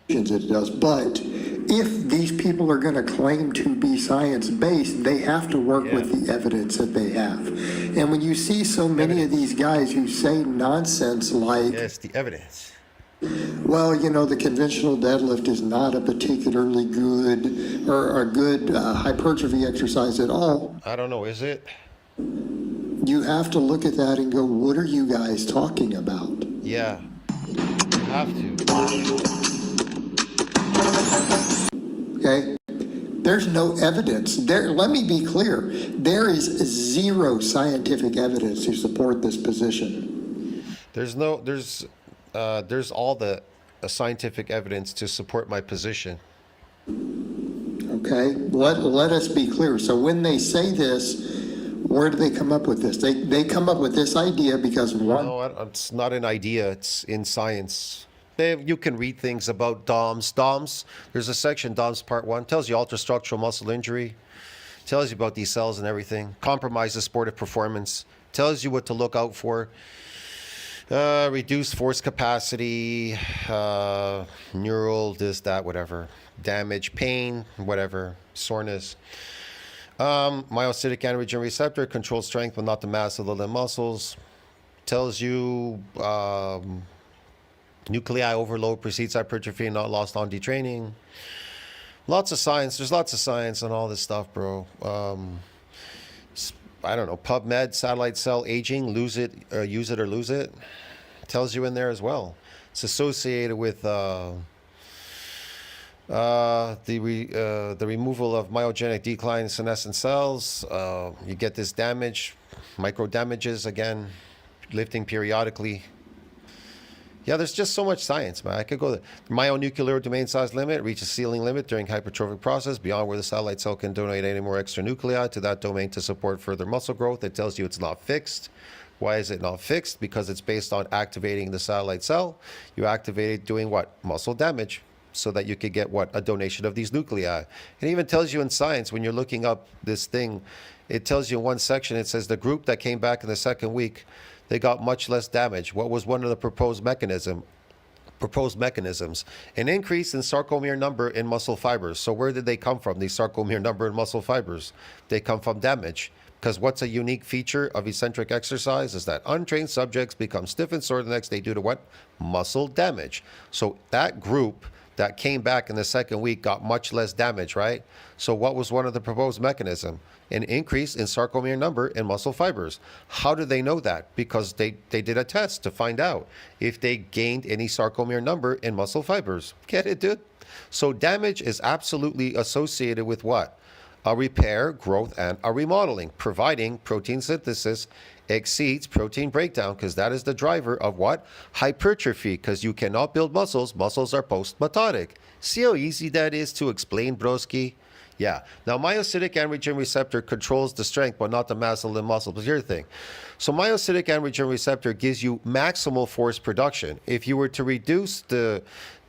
[SPEAKER 2] It does, but if these people are going to claim to be science-based, they have to work with the evidence that they have. And when you see so many of these guys who say nonsense like,
[SPEAKER 1] yes, the evidence.
[SPEAKER 2] Well, you know, the conventional deadlift is not a particularly good or a good hypertrophy exercise at all.
[SPEAKER 1] I don't know, is it?
[SPEAKER 2] You have to look at that and go, what are you guys talking about?
[SPEAKER 1] Yeah, you have to.
[SPEAKER 2] Okay? There's no evidence. Let me be clear. There is zero scientific evidence to support this position.
[SPEAKER 1] There's all the scientific evidence to support my position.
[SPEAKER 2] Okay? Let us be clear. So when they say this, where do they come up with this? They come up with this idea because one...
[SPEAKER 1] No, it's not an idea. It's in science. You can read things about DOMS. DOMS, there's a section, DOMS Part 1, tells you ultrastructural muscle injury, tells you about these cells and everything, compromises sportive performance, tells you what to look out for, reduced force capacity, neural, this, that, whatever, damage, pain, whatever, soreness. Myocytic androgen receptor controls strength but not the mass of the limb muscles. Tells you nuclei overload precedes hypertrophy, not lost on detraining. Lots of science. There's lots of science on all this stuff, bro. I don't know. PubMed, satellite cell aging, use it or lose it. Tells you in there as well. It's associated with the removal of myogenic decline in senescent cells. You get this damage, micro damages again, lifting periodically. Yeah, there's just so much science, man. I could go there. The myonuclear domain size limit reaches ceiling limit during hypertrophic process beyond where the satellite cell can donate any more extra nuclei to that domain to support further muscle growth. It tells you it's not fixed. Why is it not fixed? Because it's based on activating the satellite cell. You activate it doing what? Muscle damage, so that you could get what? A donation of these nuclei. It even tells you in science when you're looking up this thing, it tells you in one section, it says the group that came back in the second week, they got much less damage. What was one of the proposed mechanisms? An increase in sarcomere number in muscle fibers. So where did they come from, these sarcomere number in muscle fibers? They come from damage. Because what's a unique feature of eccentric exercise is that untrained subjects become stiff and sore the next day due to what? Muscle damage. So that group that came back in the second week got much less damage, right? So what was one of the proposed mechanism? An increase in sarcomere number in muscle fibers. How did they know that? Because they did a test to find out if they gained any sarcomere number in muscle fibers. Get it, dude? So damage is absolutely associated with what? A repair, growth, and a remodeling, providing protein synthesis exceeds protein breakdown, because that is the driver of what? Hypertrophy, because you cannot build muscles. Muscles are post-mitotic. See how easy that is to explain, broski? Yeah. Now, myocytic androgen receptor controls the strength, but not the mass of the muscle. But here's the thing. So myocytic androgen receptor gives you maximal force production. If you were to reduce these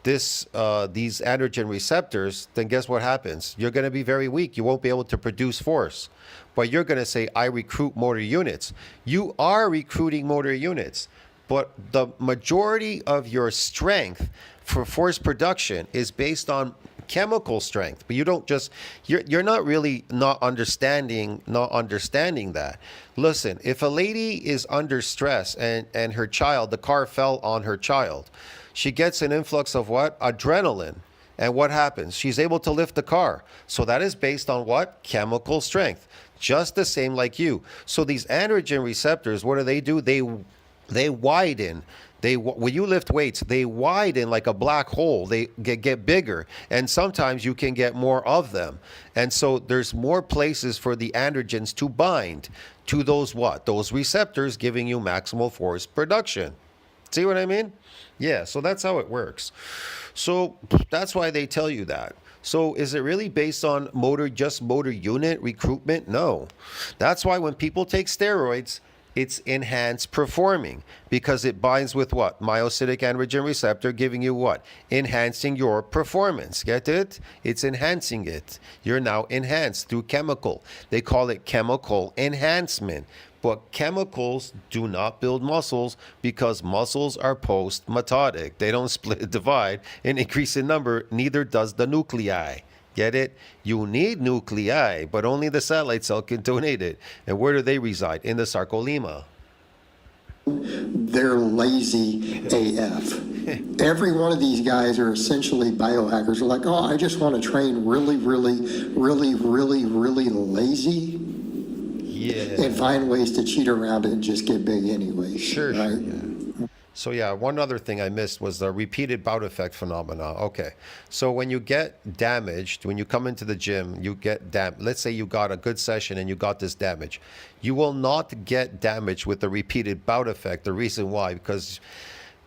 [SPEAKER 1] androgen receptors, then guess what happens? You're going to be very weak. You won't be able to produce force. But you're going to say, I recruit motor units. You are recruiting motor units, but the majority of your strength for force production is based on chemical strength. But you don't just, you're not really not understanding that. Listen, if a lady is under stress and her child, the car fell on her child, she gets an influx of what? Adrenaline. And what happens? She's able to lift the car. So that is based on what? Chemical strength. Just the same like you. So these androgen receptors, what do? They widen. When you lift weights, they widen like a black hole. They get bigger. And sometimes you can get more of them. And so there's more places for the androgens to bind to those what? Those receptors, giving you maximal force production. See what I mean? Yeah, so that's how it works. So that's why they tell you that. So is it really based on motor unit recruitment? No. That's why when people take steroids, it's enhanced performing, because it binds with what? Myocytic androgen receptor, giving you what? Enhancing your performance. Get it? It's enhancing it. You're now enhanced through chemical. They call it chemical enhancement. But chemicals do not build muscles, because muscles are post-mitotic. They don't split, divide, and increase in number. Neither does the nuclei. Get it? You need nuclei, but only the satellite cell can donate it. And where do they reside? In the sarcolemma.
[SPEAKER 2] They're lazy AF. Every one of these guys are essentially biohackers. They're like, oh, I just want to train really, really, really, really, really lazy.
[SPEAKER 1] Yeah.
[SPEAKER 2] And find ways to cheat around it and just get big anyway.
[SPEAKER 1] Sure.
[SPEAKER 2] Right?
[SPEAKER 1] Yeah. So yeah, one other thing I missed was the repeated bout effect phenomena. Okay. So when you get damaged, when you come into the gym, you get let's say you got a good session and you got this damage. You will not get damage with the repeated bout effect. The reason why, because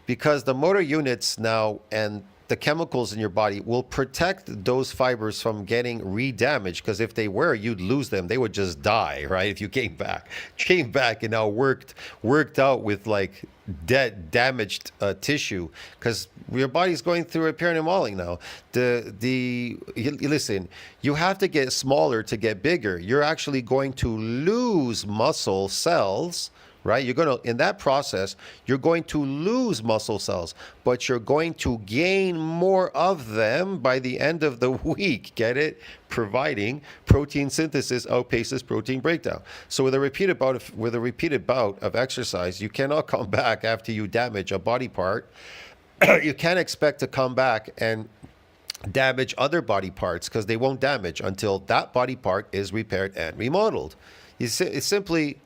[SPEAKER 1] the motor units now and the chemicals in your body will protect those fibers from getting re-damaged, because if they were, you'd lose them. They would just die, right? If you came back and now worked out with like damaged tissue, because your body's going through repair and remodeling now. Listen, you have to get smaller to get bigger. You're actually going to lose muscle cells. Right? In that process, you're going to lose muscle cells, but you're going to gain more of them by the end of the week. Get it? Providing protein synthesis outpaces protein breakdown. So with a repeated bout of exercise, you cannot come back after you damage a body part. You can't expect to come back and damage other body parts, because they won't damage until that body part is repaired and remodeled. It simply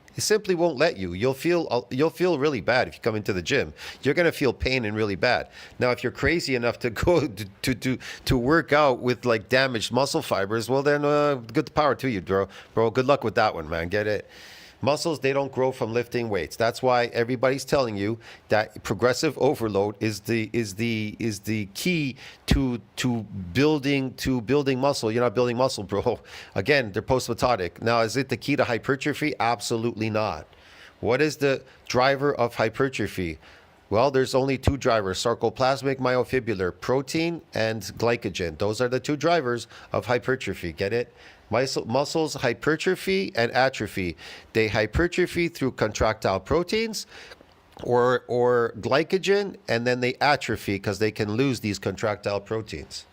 [SPEAKER 1] won't let you. You'll feel really bad if you come into the gym. You're going to feel pain and really bad. Now, if you're crazy enough to go to work out with like damaged muscle fibers, well then, good power to you, bro. Good luck with that one, man. Get it? Muscles, they don't grow from lifting weights. That's why everybody's telling you that progressive overload is the key to building muscle. You're not building muscle, bro. Again, they're post-mitotic. Now, is it the key to hypertrophy? Absolutely not. What is the driver of hypertrophy? Well, there's only two drivers, sarcoplasmic myofibrillar protein and glycogen. Those are the two drivers of hypertrophy. Get it? Muscles hypertrophy and atrophy. They hypertrophy through contractile proteins or glycogen, and then they atrophy because they can lose these contractile proteins.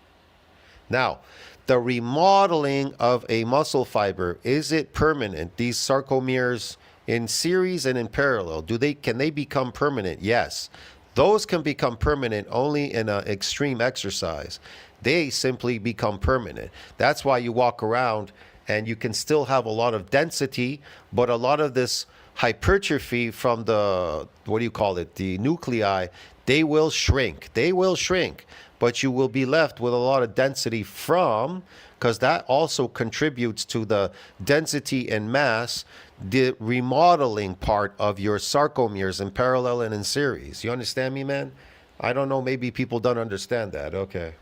[SPEAKER 1] Now, the remodeling of a muscle fiber, is it permanent? These sarcomeres in series and in parallel, can they become permanent? Yes. Those can become permanent only in an extreme exercise. They simply become permanent. That's why you walk around and you can still have a lot of density, but a lot of this hypertrophy from the, the nuclei, they will shrink. They will shrink, but you will be left with a lot of density because that also contributes to the density and mass, the remodeling part of your sarcomeres in parallel and in series. You understand me, man? I don't know, maybe people don't understand that. Okay.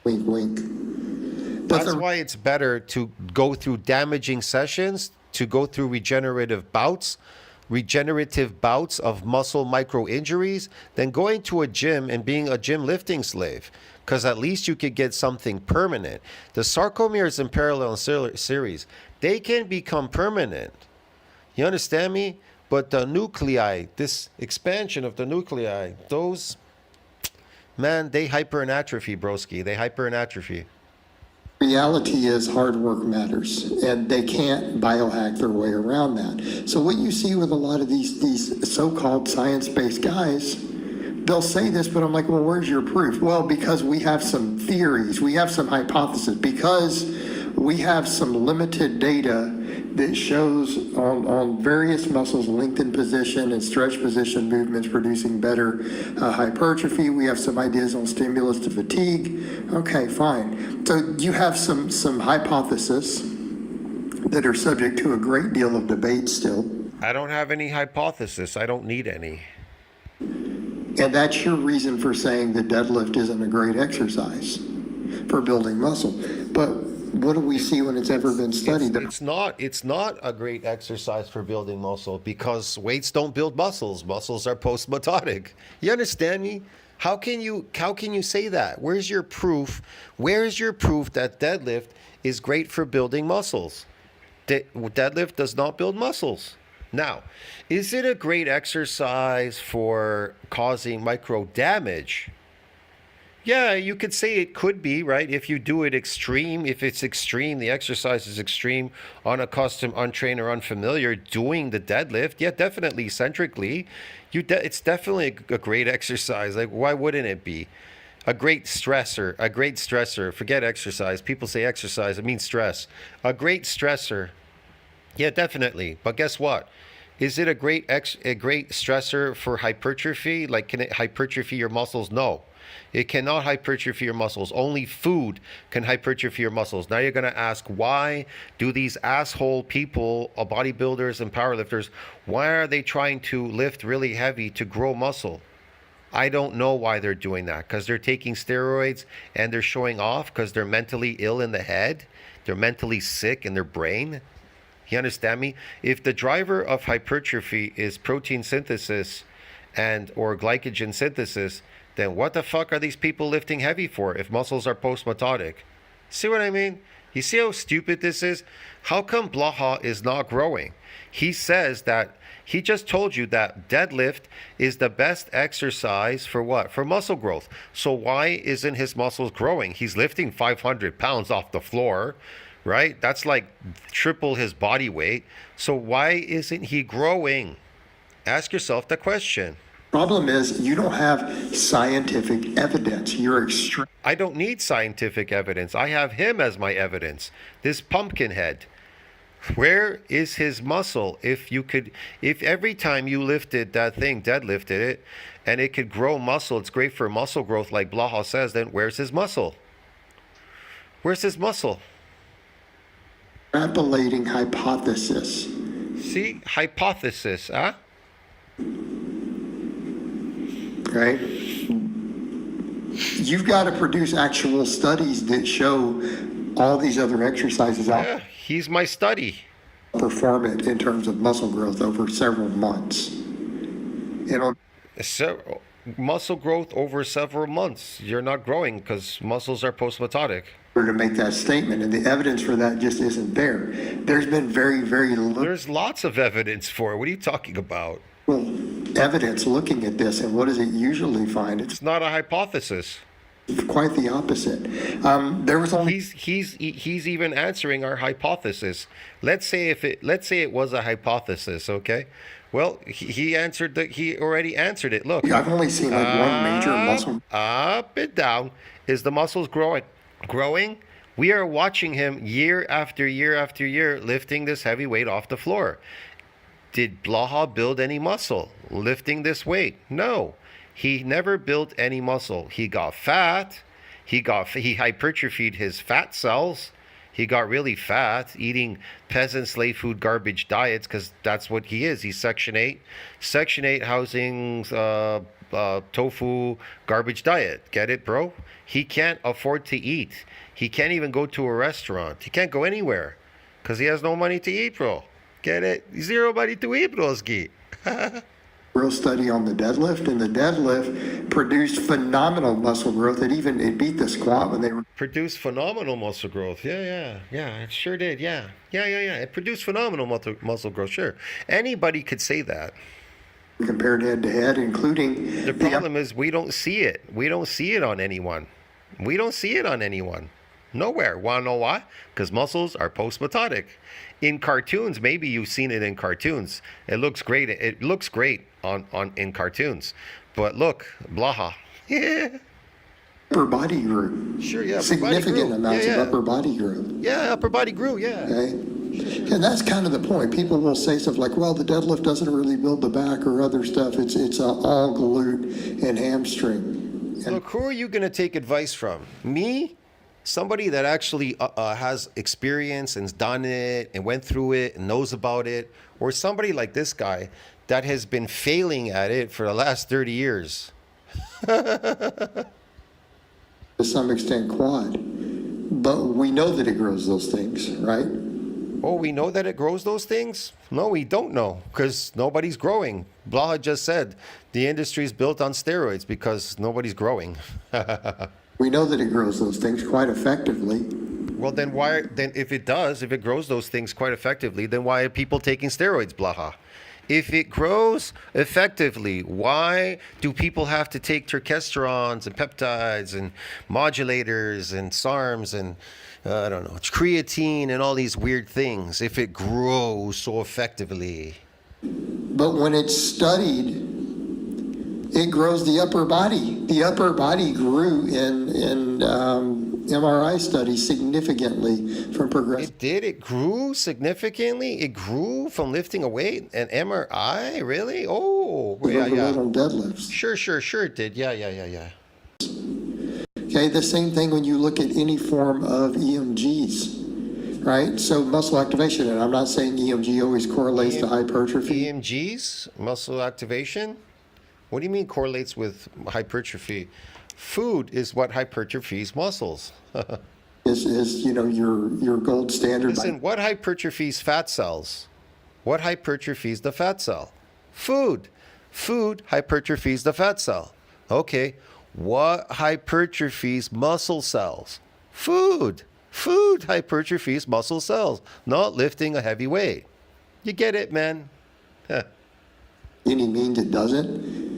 [SPEAKER 2] Wink, wink.
[SPEAKER 1] That's why it's better to go through damaging sessions, to go through regenerative bouts of muscle micro injuries, than going to a gym and being a gym lifting slave. Because at least you could get something permanent. The sarcomeres in parallel and series, they can become permanent. You understand me? But the nuclei, this expansion of the nuclei, those, man, they hyper and atrophy, broski. They hyper and atrophy.
[SPEAKER 2] Reality is hard work matters, and they can't biohack their way around that. So what you see with a lot of these so-called science-based guys, they'll say this, but I'm like, well, where's your proof? Well, because we have some theories, we have some hypotheses, because we have some limited data that shows on various muscles, lengthen position and stretch position movements producing better hypertrophy. We have some ideas on stimulus to fatigue. Okay, fine. So you have some hypotheses that are subject to a great deal of debate still.
[SPEAKER 1] I don't have any hypothesis. I don't need any.
[SPEAKER 2] And that's your reason for saying the deadlift isn't a great exercise for building muscle. But what do we see when it's ever been studied?
[SPEAKER 1] It's not a great exercise for building muscle because weights don't build muscles. Muscles are post-mitotic. You understand me? How can you say that? Where's your proof? Where's your proof that deadlift is great for building muscles? Deadlift does not build muscles. Now, is it a great exercise for causing micro damage? Yeah, you could say it could be, right? If you do it extreme, if it's extreme, the exercise is extreme, unaccustomed, untrained, or unfamiliar, doing the deadlift, yeah, definitely, eccentrically, it's definitely a great exercise. Like, why wouldn't it be? A great stressor, forget exercise. People say exercise, it means stress. A great stressor, yeah, definitely. But guess what? Is it a great stressor for hypertrophy? Like, can it hypertrophy your muscles? No. It cannot hypertrophy your muscles. Only food can hypertrophy your muscles. Now you're going to ask, why do these asshole people, bodybuilders and powerlifters, why are they trying to lift really heavy to grow muscle? I don't know why they're doing that. Because they're taking steroids and they're showing off because they're mentally ill in the head. They're mentally sick in their brain. You understand me? If the driver of hypertrophy is protein synthesis or glycogen synthesis, then what the fuck are these people lifting heavy for if muscles are post-mitotic? See what I mean? You see how stupid this is? How come Blaha is not growing? He says that, he just told you that deadlift is the best exercise for what? For muscle growth. So why isn't his muscles growing? He's lifting 500 pounds off the floor, right? That's like triple his body weight. So why isn't he growing? Ask yourself the question.
[SPEAKER 2] Problem is, you don't have scientific evidence. You're extreme.
[SPEAKER 1] I don't need scientific evidence. I have him as my evidence. This pumpkin head. Where is his muscle? If every time you lifted that thing, deadlifted it, and it could grow muscle, it's great for muscle growth like Blaha says, then where's his muscle? Where's his muscle?
[SPEAKER 2] Extrapolating hypothesis
[SPEAKER 1] See, hypothesis, huh?
[SPEAKER 2] Right? You've got to produce actual studies that show all these other exercises
[SPEAKER 1] Yeah, he's my study.
[SPEAKER 2] outperform it in terms of muscle growth over several months.
[SPEAKER 1] Muscle growth over several months. You're not growing because muscles are post-mitotic.
[SPEAKER 2] To make that statement, and the evidence for that just isn't there. There's been very, very little.
[SPEAKER 1] There's lots of evidence for it. What are you talking about?
[SPEAKER 2] Evidence looking at this, and what does it usually find?
[SPEAKER 1] It's not a hypothesis.
[SPEAKER 2] Quite the opposite. There was only
[SPEAKER 1] he's even answering our hypothesis. Let's say it was a hypothesis, okay? Well, he already answered it. Look,
[SPEAKER 2] I've only seen like one major muscle.
[SPEAKER 1] Up and down. Is the muscles growing? We are watching him year after year after year lifting this heavy weight off the floor. Did Blaha build any muscle lifting this weight? No. He never built any muscle. He got fat. He hypertrophied his fat cells. He got really fat eating peasant slave food garbage diets because that's what he is. He's Section 8. Section 8 housing, tofu garbage diet. Get it, bro? He can't afford to eat. He can't even go to a restaurant. He can't go anywhere because he has no money to eat, bro. Get it? Zero money to eat, broski.
[SPEAKER 2] Real study on the deadlift, and the deadlift produced phenomenal muscle growth. It beat the squat when they
[SPEAKER 1] produced phenomenal muscle growth. Yeah, it sure did. Yeah. It produced phenomenal muscle growth. Sure, anybody could say that.
[SPEAKER 2] Compared head to head, including
[SPEAKER 1] the problem is we don't see it. We don't see it on anyone. Nowhere. Want to know why? Because muscles are post-mitotic. In cartoons, maybe you've seen it in cartoons. It looks great. It looks great in cartoons. But look, Blaha. Yeah.
[SPEAKER 2] Upper body grew.
[SPEAKER 1] Sure, yeah.
[SPEAKER 2] Significant amounts of upper body grew.
[SPEAKER 1] Yeah, upper body grew, yeah.
[SPEAKER 2] Okay. And that's kind of the point. People will say stuff like, well, the deadlift doesn't really build the back or other stuff. It's all glute and hamstring.
[SPEAKER 1] Look, who are you going to take advice from? Me? Somebody that actually has experience and's done it and went through it and knows about it, or somebody like this guy that has been failing at it for the last 30 years.
[SPEAKER 2] To some extent quad, but we know that it grows those things, right?
[SPEAKER 1] Oh, we know that it grows those things? No, we don't know because nobody's growing. Blaha just said the industry is built on steroids because nobody's growing.
[SPEAKER 2] We know that it grows those things quite effectively.
[SPEAKER 1] Well, then if it grows those things quite effectively, then why are people taking steroids, Blaha? If it grows effectively, why do people have to take terkestrons and peptides and modulators and SARMs and I don't know, creatine and all these weird things if it grows so effectively?
[SPEAKER 2] But when it's studied, it grows the upper body. The upper body grew in MRI studies significantly from progressive.
[SPEAKER 1] It did? It grew significantly? It grew from lifting a weight? An MRI? Really? Oh, yeah.
[SPEAKER 2] On deadlifts.
[SPEAKER 1] Sure it did. Yeah.
[SPEAKER 2] Okay, the same thing when you look at any form of EMGs, right? So muscle activation, and I'm not saying EMG always correlates to hypertrophy.
[SPEAKER 1] EMGs, muscle activation? What do you mean correlates with hypertrophy? Food is what hypertrophies muscles.
[SPEAKER 2] is your gold standard.
[SPEAKER 1] Listen, what hypertrophies fat cells? What hypertrophies the fat cell? Food. Food hypertrophies the fat cell. Okay. What hypertrophies muscle cells? Food. Food hypertrophies muscle cells, not lifting a heavy weight. You get it, man?
[SPEAKER 2] Any means it doesn't.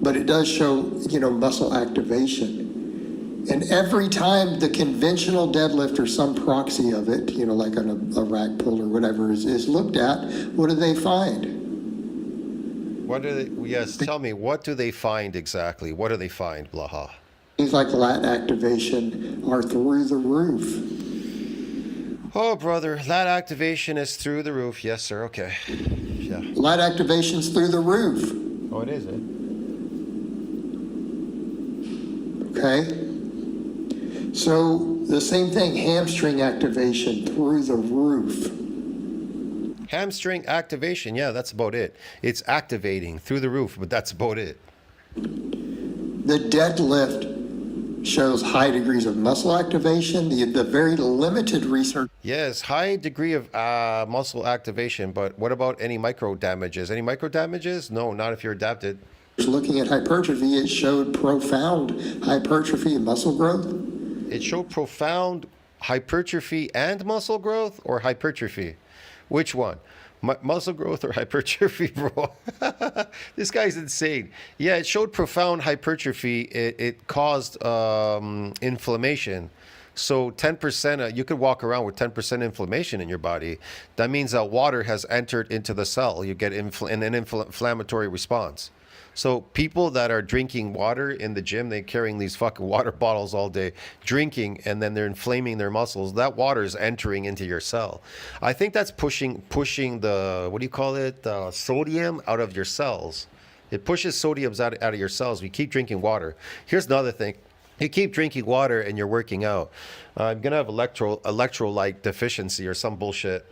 [SPEAKER 2] But it does show, muscle activation. And every time the conventional deadlift or some proxy of it, like on a rack pull or whatever is looked at, what do they find?
[SPEAKER 1] Tell me, what do they find exactly? What do they find, Blaha?
[SPEAKER 2] Things like lat activation are through the roof.
[SPEAKER 1] Oh, brother, lat activation is through the roof. Yes, sir. Okay. Yeah.
[SPEAKER 2] Lat activation's through the roof.
[SPEAKER 1] Oh, it is,
[SPEAKER 2] Okay. So the same thing, hamstring activation through the roof.
[SPEAKER 1] Hamstring activation. Yeah, that's about it. It's activating through the roof, but that's about it.
[SPEAKER 2] The deadlift shows high degrees of muscle activation. The very limited research
[SPEAKER 1] Yes, high degree of muscle activation, but what about any micro damages? Any micro damages? No, not if you're adapted.
[SPEAKER 2] looking at hypertrophy, it showed profound hypertrophy and muscle growth.
[SPEAKER 1] It showed profound hypertrophy and muscle growth, or hypertrophy? Which one? Muscle growth or hypertrophy, bro? This guy's insane. Yeah, it showed profound hypertrophy. It caused inflammation. So 10%, you could walk around with 10% inflammation in your body. That means that water has entered into the cell. You get an inflammatory response. So people that are drinking water in the gym, they're carrying these fucking water bottles all day, drinking, and then they're inflaming their muscles. That water is entering into your cell. I think that's pushing the, what do you call it, the sodium out of your cells. It pushes sodiums out of your cells. We keep drinking water. Here's another thing. You keep drinking water and you're working out. I'm going to have electrolyte deficiency or some bullshit.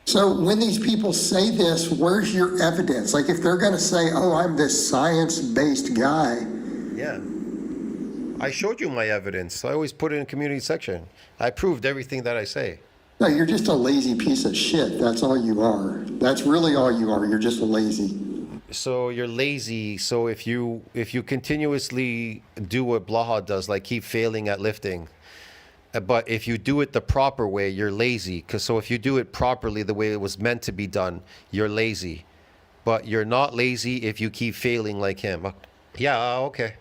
[SPEAKER 2] So when these people say this, where's your evidence? Like if they're going to say, oh, I'm this science-based guy.
[SPEAKER 1] Yeah. I showed you my evidence. I always put it in the community section. I proved everything that I say.
[SPEAKER 2] No, you're just a lazy piece of shit. That's all you are. That's really all you are. You're just lazy.
[SPEAKER 1] So you're lazy. So if you continuously do what Blaha does, like keep failing at lifting, but if you do it the proper way, you're lazy. So if you do it properly the way it was meant to be done, you're lazy. But you're not lazy if you keep failing like him. Yeah, okay.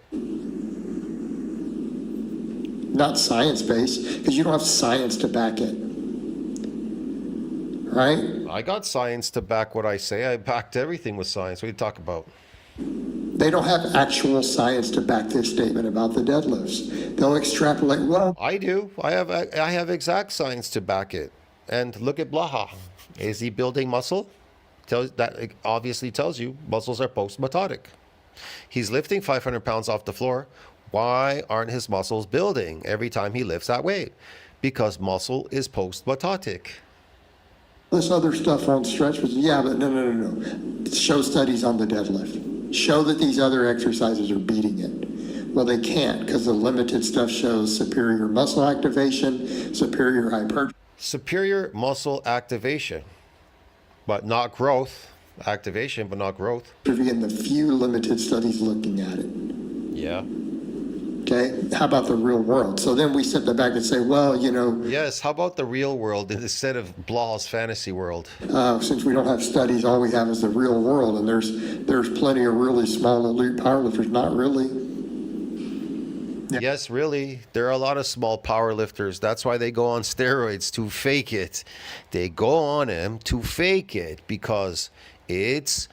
[SPEAKER 2] Not science-based, because you don't have science to back it. Right?
[SPEAKER 1] I got science to back what I say. I backed everything with science. What are you talking about?
[SPEAKER 2] They don't have actual science to back this statement about the deadlifts. They'll extrapolate, well,
[SPEAKER 1] I do. I have exact science to back it. And look at Blaha. Is he building muscle? That obviously tells you muscles are post-mitotic. He's lifting 500 pounds off the floor. Why aren't his muscles building every time he lifts that weight? Because muscle is post-mitotic.
[SPEAKER 2] this other stuff on stretch was, yeah, but no. Show studies on the deadlift. Show that these other exercises are beating it. Well, they can't, because the limited stuff shows superior muscle activation, superior hypertrophy.
[SPEAKER 1] Superior muscle activation, but not growth. Activation, but not growth.
[SPEAKER 2] In the few limited studies looking at it.
[SPEAKER 1] Yeah.
[SPEAKER 2] Okay, how about the real world? So then we sit back and say, well, you know.
[SPEAKER 1] Yes, how about the real world instead of Blaha's fantasy world?
[SPEAKER 2] Since we don't have studies, all we have is the real world, and there's plenty of really small elite powerlifters. Not really.
[SPEAKER 1] Yeah. Yes, really. There are a lot of small powerlifters. That's why they go on steroids, to fake it. They go on them to fake it because it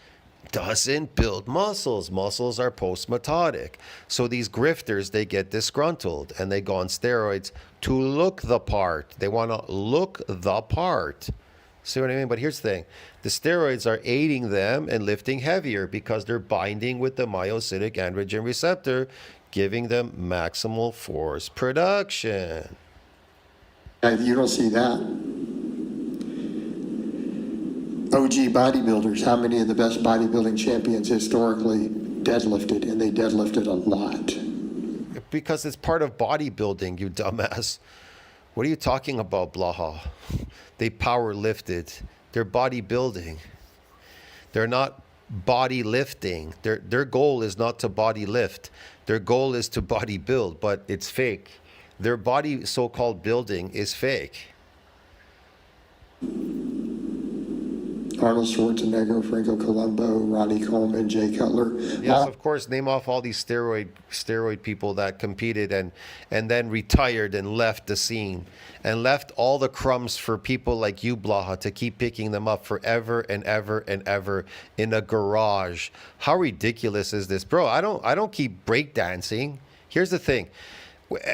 [SPEAKER 1] doesn't build muscles. Muscles are post-mitotic. So these grifters, they get disgruntled and they go on steroids to look the part. They want to look the part. See what I mean? But here's the thing. The steroids are aiding them in lifting heavier because they're binding with the myocytic androgen receptor, giving them maximal force production.
[SPEAKER 2] You don't see that. OG bodybuilders, how many of the best bodybuilding champions historically deadlifted, and they deadlifted a lot?
[SPEAKER 1] Because it's part of bodybuilding, you dumbass. What are you talking about, Blaha? They power lifted. They're bodybuilding. They're not body lifting. Their goal is not to body lift. Their goal is to body build, but it's fake. Their body so-called building is fake.
[SPEAKER 2] Arnold Schwarzenegger, Franco Columbu, Ronnie Coleman, Jay Cutler.
[SPEAKER 1] Yes, of course. Name off all these steroid people that competed and then retired and left the scene and left all the crumbs for people like you, Blaha, to keep picking them up forever and ever and ever in a garage. How ridiculous is this, bro? I don't keep breakdancing. Here's the thing.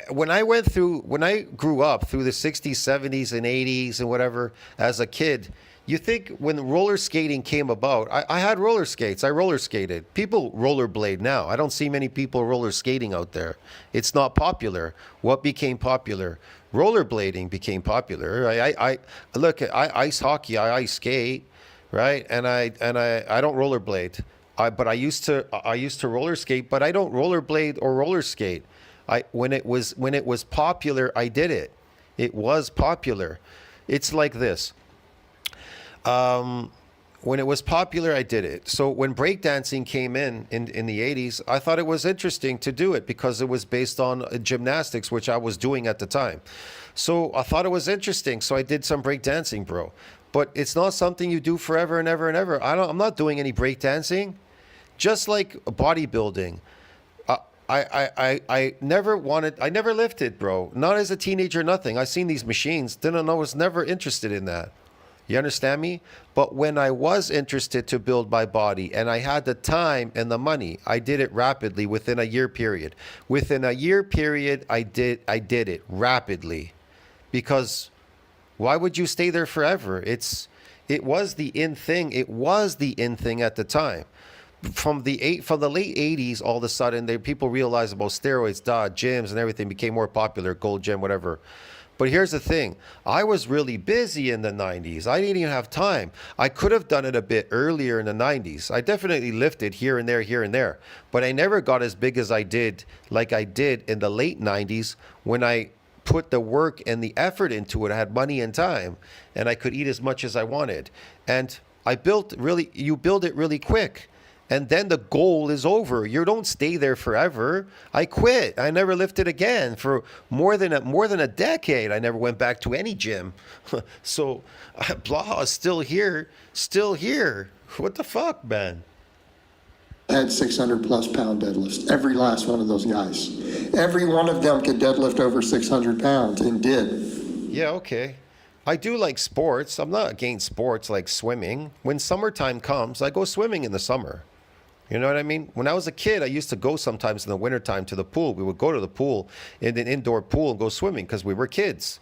[SPEAKER 1] When I grew up through the 60s, 70s, and 80s and whatever as a kid, You think when roller skating came about, I had roller skates. I roller skated. People rollerblade now. I don't see many people roller skating out there. It's not popular. What became popular? Rollerblading became popular. I look. I ice hockey. I ice skate, right? And I don't rollerblade. But I used to roller skate. But I don't rollerblade or roller skate. When it was popular, I did it. It was popular. It's like this. When it was popular, I did it. So when breakdancing came in the 80s, I thought it was interesting to do it because it was based on gymnastics, which I was doing at the time. So I thought it was interesting. So I did some breakdancing, bro. But it's not something you do forever and ever and ever. I'm not doing any breakdancing. Just like bodybuilding. I never lifted, bro. Not as a teenager, nothing. I seen these machines. I was never interested in that. You understand me? But when I was interested to build my body and I had the time and the money, I did it rapidly within a year period. Within a year period, I did it rapidly. Because why would you stay there forever? It was the in thing. It was the in thing at the time. From the late 80s, all of a sudden, people realized about steroids, gyms and everything became more popular, Gold Gym, whatever. But here's the thing. I was really busy in the 90s. I didn't even have time. I could have done it a bit earlier in the 90s. I definitely lifted here and there. But I never got as big as I did, like I did in the late 90s when I put the work and the effort into it. I had money and time, and I could eat as much as I wanted. And you build it really quick. And then the goal is over. You don't stay there forever. I quit. I never lifted again for more than a decade. I never went back to any gym. So Blaha is still here. What the fuck, man?
[SPEAKER 2] Had 600 plus pound deadlifts. Every last one of those guys. Every one of them could deadlift over 600 pounds and did.
[SPEAKER 1] Yeah, okay. I do like sports. I'm not against sports like swimming. When summertime comes, I go swimming in the summer. You know what I mean? When I was a kid, I used to go sometimes in the wintertime to the pool. We would go to the pool, in an indoor pool, and go swimming because we were kids.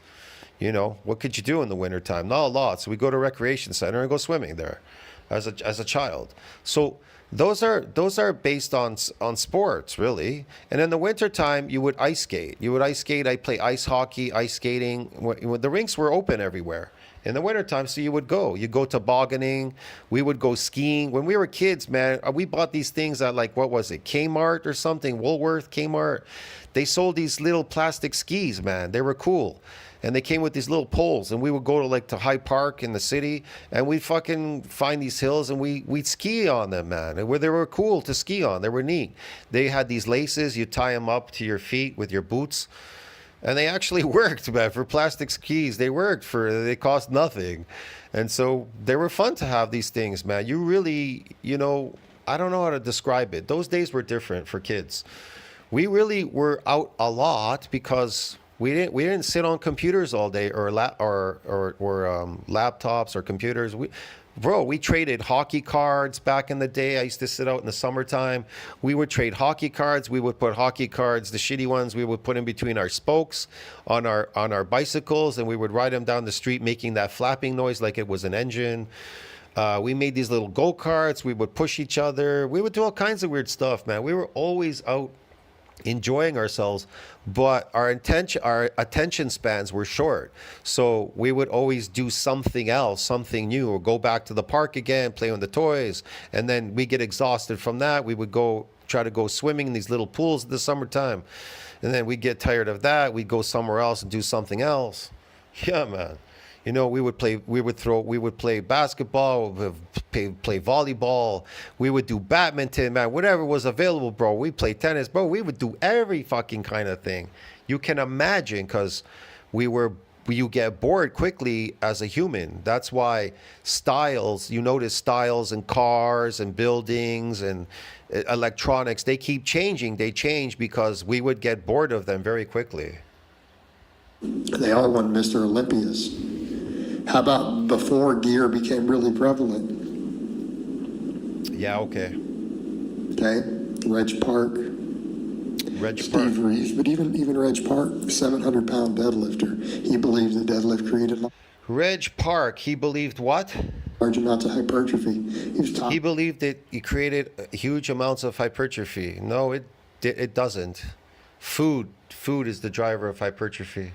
[SPEAKER 1] You know, what could you do in the wintertime? Not a lot. So we go to a recreation center and go swimming there as a child. So those are based on sports, really. And in the wintertime, you would ice skate. I play ice hockey, ice skating. The rinks were open everywhere. In the wintertime, so you go tobogganing, we would go skiing. When we were kids, man, we bought these things at what was it, Kmart or something, Woolworth, Kmart. They sold these little plastic skis, man. They were cool. And they came with these little poles, and we would go to Hyde Park in the city, and we'd fucking find these hills, and we'd ski on them, man. And they were cool to ski on. They were neat. They had these laces. You tie them up to your feet with your boots. And they actually worked, man, for plastic skis. They cost nothing. And so they were fun to have these things, man. You really, I don't know how to describe it. Those days were different for kids. We really were out a lot because we didn't sit on computers all day or laptops or computers. We traded hockey cards back in the day. I used to sit out in the summertime. We would trade hockey cards. We would put hockey cards, the shitty ones, we would put in between our spokes on our bicycles, and we would ride them down the street making that flapping noise like it was an engine. We made these little go-karts. We would push each other. We would do all kinds of weird stuff, man. We were always out enjoying ourselves, but our attention spans were short. So we would always do something else, something new, or go back to the park again, play on the toys, and then we get exhausted from that. We would try to go swimming in these little pools in the summertime, and then we get tired of that. We'd go somewhere else and do something else. Yeah, man. We would play basketball, play volleyball, we would do badminton, man, whatever was available, bro. We played tennis, bro. We would do every fucking kind of thing you can imagine because you get bored quickly as a human. That's why you notice styles in cars and buildings and electronics, they keep changing. They change because we would get bored of them very quickly.
[SPEAKER 2] They all won Mr. Olympias. How about before gear became really prevalent?
[SPEAKER 1] Yeah, okay.
[SPEAKER 2] Okay, Reg Park. Steve Reeves, but even Reg Park, 700-pound deadlifter. He believes the deadlift created life.
[SPEAKER 1] Reg Park, he believed what?
[SPEAKER 2] large amounts of hypertrophy. He was
[SPEAKER 1] He
[SPEAKER 2] talking
[SPEAKER 1] believed it created huge amounts of hypertrophy. No, it doesn't. Food is the driver of hypertrophy.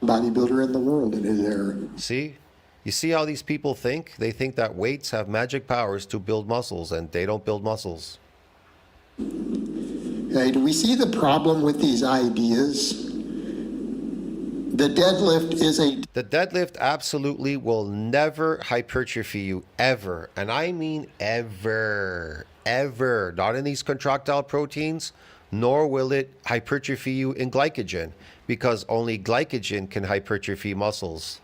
[SPEAKER 2] bodybuilder in the world in his era.
[SPEAKER 1] See? You see how these people think? They think that weights have magic powers to build muscles, and they don't build muscles.
[SPEAKER 2] Hey, do we see the problem with these ideas? The deadlift
[SPEAKER 1] absolutely will never hypertrophy you, ever. And I mean ever. Ever. Not in these contractile proteins, nor will it hypertrophy you in glycogen, because only glycogen can hypertrophy muscles.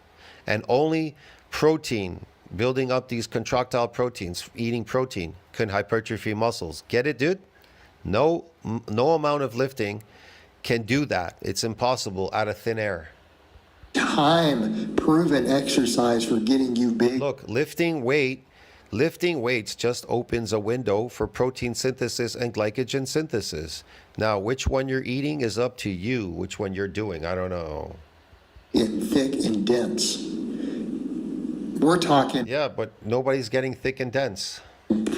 [SPEAKER 1] And only protein, building up these contractile proteins, eating protein, can hypertrophy muscles. Get it, dude? No amount of lifting can do that. It's impossible out of thin air.
[SPEAKER 2] Time proven exercise for getting you big.
[SPEAKER 1] Look, lifting weights just opens a window for protein synthesis and glycogen synthesis. Now, which one you're eating is up to you. Which one you're doing, I don't know.
[SPEAKER 2] Getting thick and dense. We're talking.
[SPEAKER 1] Yeah, but nobody's getting thick and dense.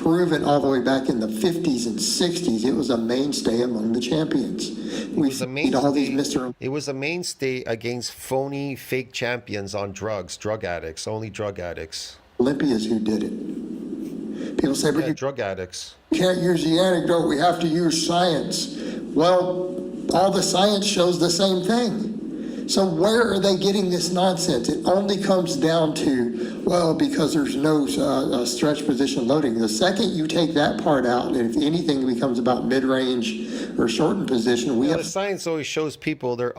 [SPEAKER 2] Proven all the way back in the 50s and 60s, it was a mainstay among the champions. We've seen all these Mr.
[SPEAKER 1] It was a mainstay against phony, fake champions on drugs, drug addicts, only drug addicts.
[SPEAKER 2] Olympians who did it. People say, but
[SPEAKER 1] Yeah,
[SPEAKER 2] you
[SPEAKER 1] drug addicts.
[SPEAKER 2] can't use the anecdote, we have to use science. Well, all the science shows the same thing. So where are they getting this nonsense? It only comes down to, well, because there's no stretch position loading. The second you take that part out, and if anything becomes about mid-range or shortened position, we
[SPEAKER 1] The
[SPEAKER 2] have
[SPEAKER 1] science always shows people they're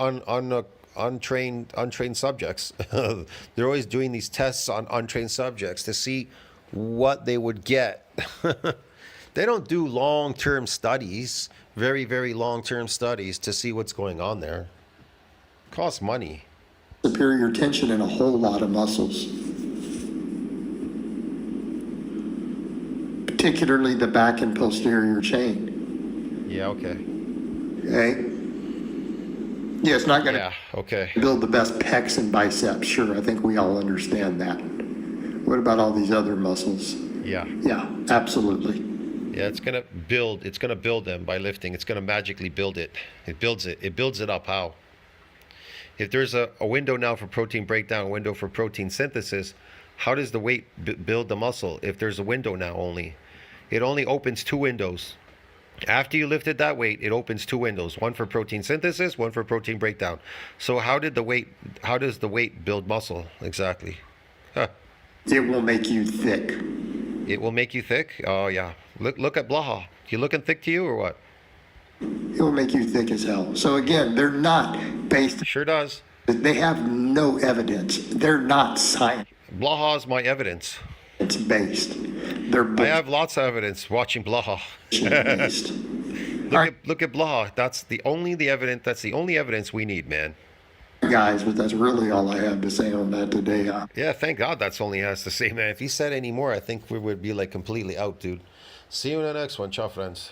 [SPEAKER 1] untrained subjects. They're always doing these tests on untrained subjects to see what they would get. They don't do long-term studies, very, very long-term studies to see what's going on there. Costs money.
[SPEAKER 2] superior tension in a whole lot of muscles, particularly the back and posterior chain.
[SPEAKER 1] Yeah, okay.
[SPEAKER 2] Okay? Yeah, it's not going to
[SPEAKER 1] Yeah, okay.
[SPEAKER 2] build the best pecs and biceps. Sure, I think we all understand that. What about all these other muscles?
[SPEAKER 1] Yeah.
[SPEAKER 2] Yeah, absolutely.
[SPEAKER 1] Yeah, it's gonna build them by lifting. It's gonna magically build it. It builds it up. How? If there's a window now for protein breakdown, a window for protein synthesis, how does the weight build the muscle? If there's a window now it only opens two windows. After you lifted that weight, it opens two windows, one for protein synthesis, one for protein breakdown. So how does the weight build muscle exactly? Huh.
[SPEAKER 2] It will make you thick.
[SPEAKER 1] It will make you thick? Oh yeah. Look at Blaha. You looking thick to you or what?
[SPEAKER 2] It will make you thick as hell. So again, they're not based.
[SPEAKER 1] Sure does.
[SPEAKER 2] They have no evidence. They're not science
[SPEAKER 1] Blaha is my evidence.
[SPEAKER 2] based. They're
[SPEAKER 1] I have lots of evidence watching Blaha.
[SPEAKER 2] based.
[SPEAKER 1] Look at Blaha. That's the only evidence we need, man.
[SPEAKER 2] Guys, but that's really all I have to say on that today.
[SPEAKER 1] Yeah, thank God that's only has to say, man. If he said any more, I think we would be like completely out, dude. See you in the next one. Ciao, friends.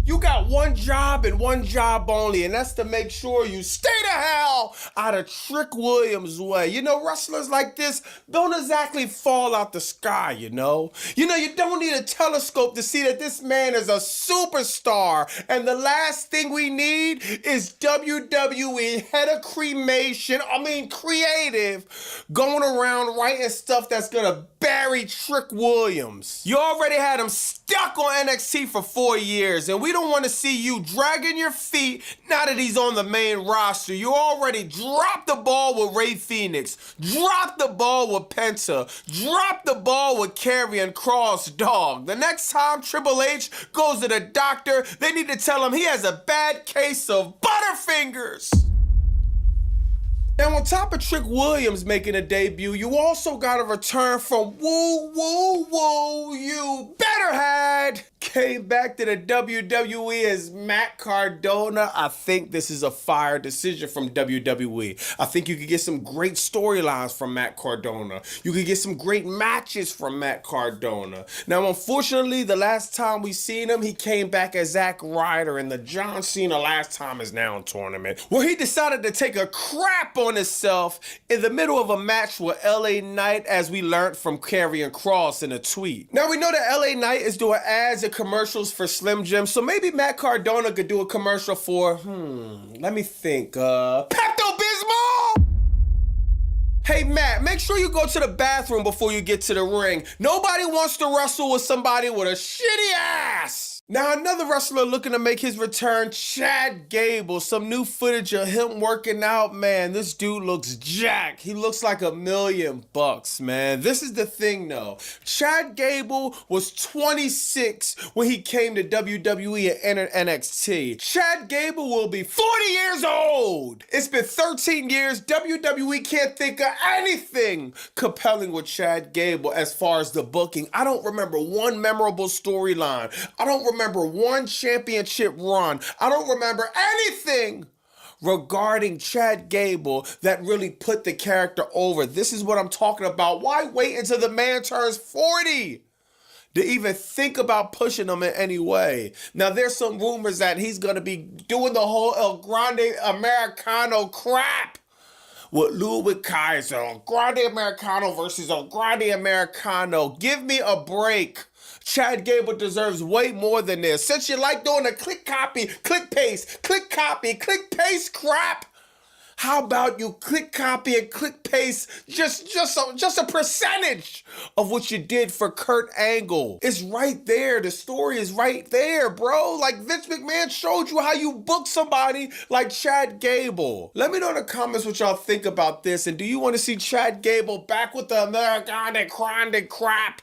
[SPEAKER 10] You got one job and one job only, and that's to make sure you stay the hell out of Trick Williams' way. You know, wrestlers like this don't exactly fall out the sky, you know? You don't need a telescope to see that this man is a superstar, and the last thing we need is WWE head of creative, going around writing stuff that's gonna bury Trick Williams. You already had him stuck on NXT for 4 years, and we don't want to see you dragging your feet now that he's on the main roster. You already dropped the ball with Ray Phoenix, dropped the ball with Penta, dropped the ball with Karrion Kross, dog. The next time Triple H goes to the doctor, they need to tell him he has a bad case of butterfingers. Now, on top of Trick Williams making a debut, you also got a return from you better had. Came back to the WWE as Matt Cardona. I think this is a fire decision from WWE. I think you could get some great storylines from Matt Cardona. You could get some great matches from Matt Cardona. Now, unfortunately, the last time we seen him, he came back as Zack Ryder in the John Cena Last Time Is Now tournament, where he decided to take a crap on himself in the middle of a match with LA Knight, as we learned from Karrion Kross in a tweet. Now, we know that LA Knight is doing ads and commercials for Slim Jim, so maybe Matt Cardona could do a commercial for, let me think, Pepto-Bismol? Hey Matt, make sure you go to the bathroom before you get to the ring. Nobody wants to wrestle with somebody with a shitty ass. Now, another wrestler looking to make his return, Chad Gable. Some new footage of him working out, man. This dude looks jacked. He looks like $1 million, man. This is the thing, though. Chad Gable was 26 when he came to WWE and entered NXT. Chad Gable will be 40 years old. It's been 13 years. WWE can't think of anything compelling with Chad Gable as far as the booking. I don't remember one memorable storyline. I don't remember one championship run. I don't remember anything regarding Chad Gable that really put the character over. This is what I'm talking about. Why wait until the man turns 40 to even think about pushing him in any way? Now, there's some rumors that he's going to be doing the whole El Grande Americano crap with Ludwig Kaiser. El Grande Americano versus El Grande Americano. Give me a break. Chad Gable deserves way more than this. Since you like doing the click copy, click paste, click copy, click paste crap, how about you click copy and click paste just a percentage of what you did for Kurt Angle? It's right there. The story is right there, bro. Like, Vince McMahon showed you how you book somebody like Chad Gable. Let me know in the comments what y'all think about this, and do you want to see Chad Gable back with the American Grande crap?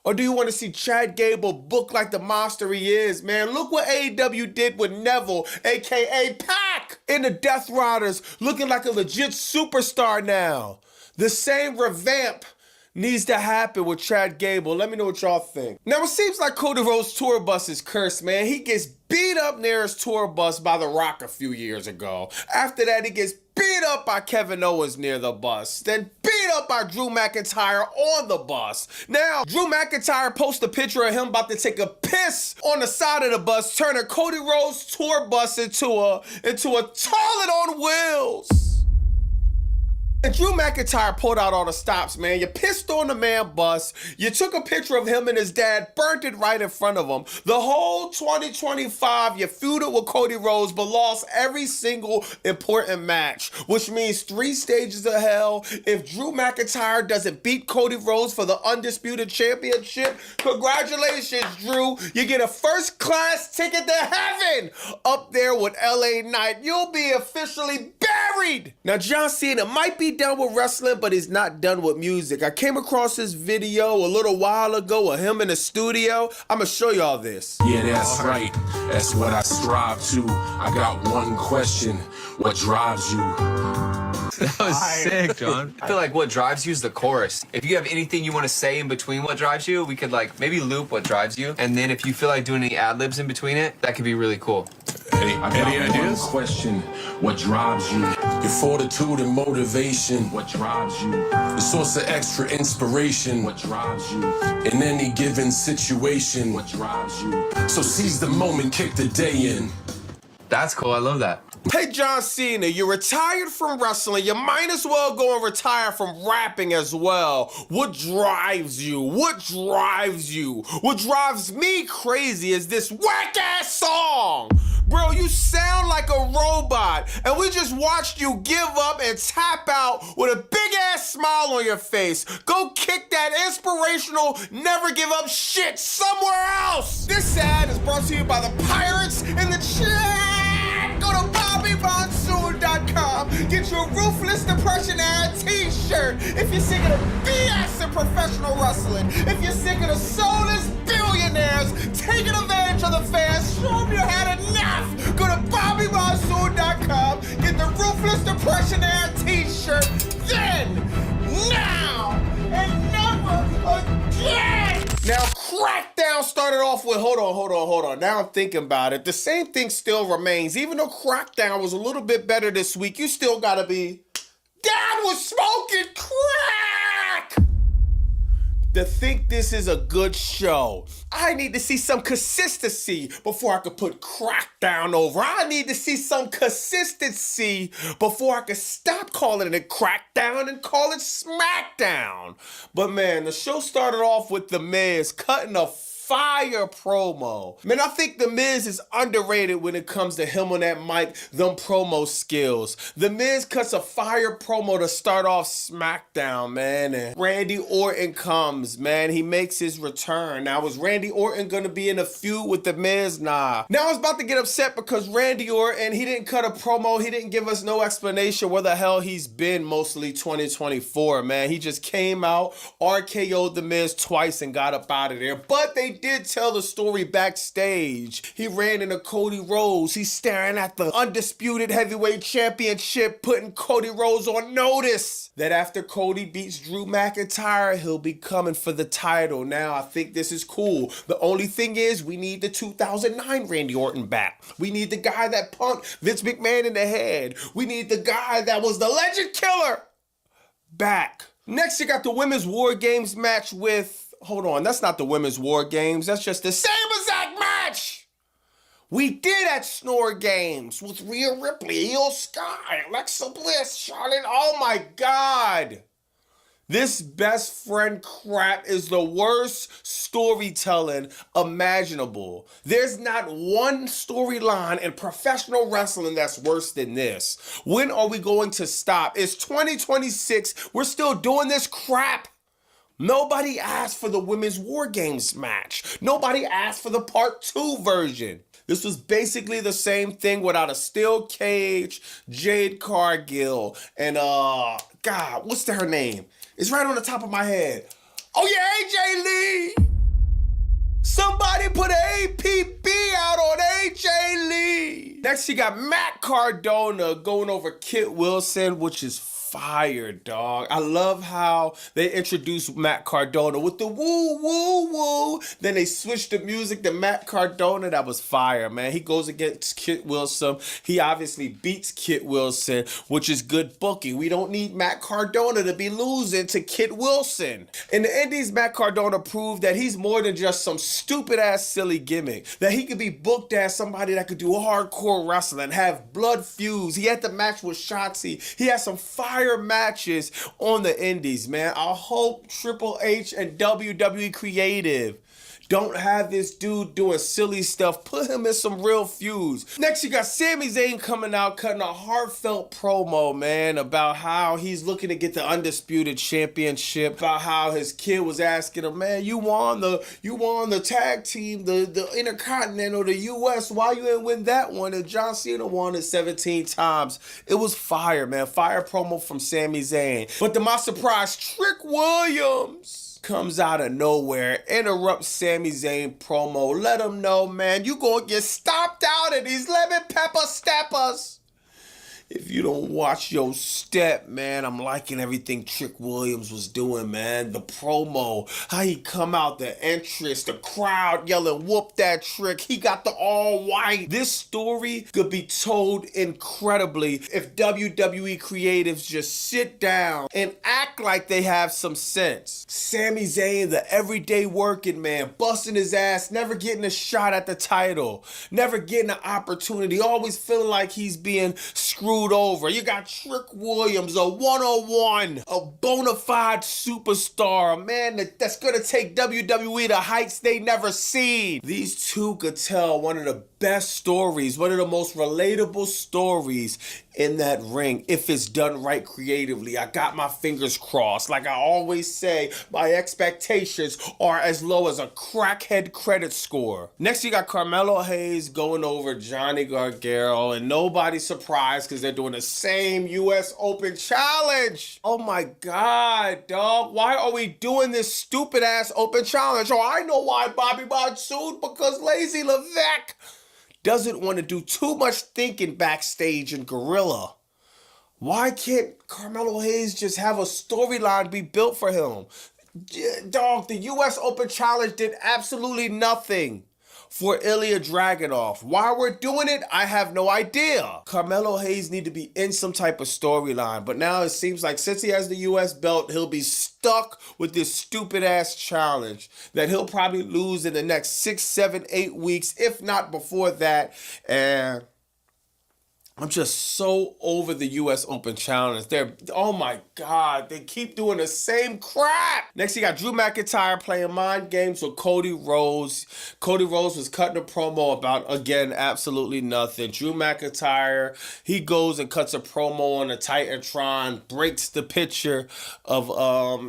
[SPEAKER 10] Or do you want to see Chad Gable book like the monster he is, man? Look what AEW did with Neville, a.k.a. Pac, in the Death Riders, looking like a legit superstar now. The same revamp needs to happen with Chad Gable. Let me know what y'all think. Now, it seems like Cody Rhodes' tour bus is cursed, man. He gets beat up near his tour bus by The Rock a few years ago. After that, he gets beat up by Kevin Owens near the bus. Then beat up by Drew McIntyre on the bus. Now, Drew McIntyre posts a picture of him about to take a piss on the side of the bus, turning Cody Rhodes' tour bus into a toilet on wheels. And Drew McIntyre pulled out all the stops, man. You pissed on the man bus. You took a picture of him and his dad, burnt it right in front of him. The whole 2025, you feuded with Cody Rhodes, but lost every single important match, which means 3 stages of hell. If Drew McIntyre doesn't beat Cody Rhodes for the Undisputed Championship, congratulations, Drew. You get a first-class ticket to heaven up there with LA Knight. You'll be officially buried. Now, John Cena might be done with wrestling, but he's not done with music. I came across this video a little while ago of him in the studio. I'm gonna show y'all this.
[SPEAKER 11] Yeah, that's right. That's what I strive to. I got one question. What drives you?
[SPEAKER 12] That was sick, John. I feel like what drives you is the chorus. If you have anything you want to say in between what drives you, we could like maybe loop what drives you. And then if you feel like doing any ad libs in between it, that could be really cool.
[SPEAKER 11] Any ideas? Question, what drives you? Your fortitude and motivation, what drives you? The source of extra inspiration, what drives you? In any given situation, what drives you? So seize the moment, kick the day in.
[SPEAKER 12] That's cool. I love that.
[SPEAKER 10] Hey, John Cena, you're retired from wrestling. You might as well go and retire from rapping as well. What drives you? What drives you? What drives me crazy is this whack-ass song. Bro, you sound like a robot, and we just watched you give up and tap out with a big-ass smile on your face. Go kick that inspirational, never give up shit somewhere else. This ad is brought to you by the Pirates in the Chat. Go to BobbyMonsoon.com. Get your Ruthless Depression ad t-shirt. If you're sick of the BS in professional wrestling, if you're sick of the soulless billionaires taking advantage of the fans, show them you had enough. Go to BobbyMonsoon.com. Get the Ruthless Depression ad t-shirt. Then, now, and never again. Now, Crackdown started off with, hold on. Now I'm thinking about it. The same thing still remains. Even though Crackdown was a little bit better this week, you still gotta be down with smoking crack. To think this is a good show, I need to see some consistency before I could put Crackdown over. I need to see some consistency before I could stop calling it Crackdown and call it Smackdown. But man, the show started off with The Miz cutting a fire promo. Man, I think The Miz is underrated when it comes to him on that mic, them promo skills. The Miz cuts a fire promo to start off SmackDown, man, and Randy Orton comes, man. He makes his return. Now, was Randy Orton gonna be in a feud with The Miz? Nah. Now I was about to get upset because Randy Orton, he didn't cut a promo. He didn't give us no explanation where the hell he's been mostly 2024, man. He just came out, RKO'd The Miz twice and got up out of there. But they did tell the story backstage. He ran into Cody Rhodes. He's staring at the undisputed heavyweight championship, putting Cody Rhodes on notice that after Cody beats Drew McIntyre, he'll be coming for the title. Now, I think this is cool. The only thing is, we need the 2009 Randy Orton back. We need the guy that punked Vince McMahon in the head. We need the guy that was the Legend Killer back. Next, you got the Women's War Games match with, hold on, that's not the Women's War Games. That's just the same exact match we did at Snore Games with Rhea Ripley, Io Sky, Alexa Bliss, Charlotte. Oh my God. This best friend crap is the worst storytelling imaginable. There's not one storyline in professional wrestling that's worse than this. When are we going to stop? It's 2026. We're still doing this crap. Nobody asked for the Women's War Games match. Nobody asked for the Part 2 version. This was basically the same thing without a steel cage, Jade Cargill, and God, what's her name? It's right on the top of my head. Oh yeah, AJ Lee! Somebody put APB out on AJ Lee! Next you got Matt Cardona going over Kit Wilson, which is fire, dog. I love how they introduced Matt Cardona with the woo, woo, woo. Then they switched the music to Matt Cardona. That was fire, man. He goes against Kit Wilson. He obviously beats Kit Wilson, which is good booking. We don't need Matt Cardona to be losing to Kit Wilson. In the Indies, Matt Cardona proved that he's more than just some stupid-ass silly gimmick. That he could be booked as somebody that could do hardcore wrestling, have blood feuds. He had the match with Shotzi. He had some fire matches on the Indies, man. I hope Triple H and WWE Creative don't have this dude doing silly stuff. Put him in some real feuds. Next, you got Sami Zayn coming out, cutting a heartfelt promo, man, about how he's looking to get the Undisputed Championship, about how his kid was asking him, man, you won the tag team, the Intercontinental, the US, why you didn't win that one? And John Cena won it 17 times. It was fire, man. Fire promo from Sami Zayn. But to my surprise, Trick Williams comes out of nowhere, interrupts Sami Zayn promo, let him know, man, you gonna get stomped out of these lemon pepper steppers. if you don't watch your step, man. I'm liking everything Trick Williams was doing, man. The promo, how he come out, the entrance, the crowd yelling, whoop that Trick. He got the all white. This story could be told incredibly if WWE creatives just sit down and act like they have some sense. Sami Zayn, the everyday working man, busting his ass, never getting a shot at the title, never getting an opportunity, always feeling like he's being screwed over. You got Trick Williams, a 101, a bona fide superstar, a man that's gonna take WWE to heights they never seen. These two could tell one of the best stories, one of the most relatable stories in that ring if it's done right creatively. I got my fingers crossed. Like I always say, my expectations are as low as a crackhead credit score. Next, you got Carmelo Hayes going over Johnny Gargano, and nobody's surprised because they're doing the same US Open Challenge. Oh my God, dog. Why are we doing this stupid ass Open Challenge? Oh, I know why, Bobby Monsoon, because Lazy Levesque doesn't want to do too much thinking backstage in Gorilla. Why can't Carmelo Hayes just have a storyline be built for him? Dog, the US Open Challenge did absolutely nothing for Ilya Dragunov. Why we're doing it, I have no idea. Carmelo Hayes need to be in some type of storyline, but now it seems like since he has the US belt, he'll be stuck with this stupid ass challenge that he'll probably lose in the next 6, 7, 8 weeks, if not before that. And I'm just so over the US Open Challenge. Oh my God, they keep doing the same crap. Next, you got Drew McIntyre playing mind games with Cody Rhodes. Cody Rhodes was cutting a promo about, again, absolutely nothing. Drew McIntyre, he goes and cuts a promo on the Titantron, breaks the picture of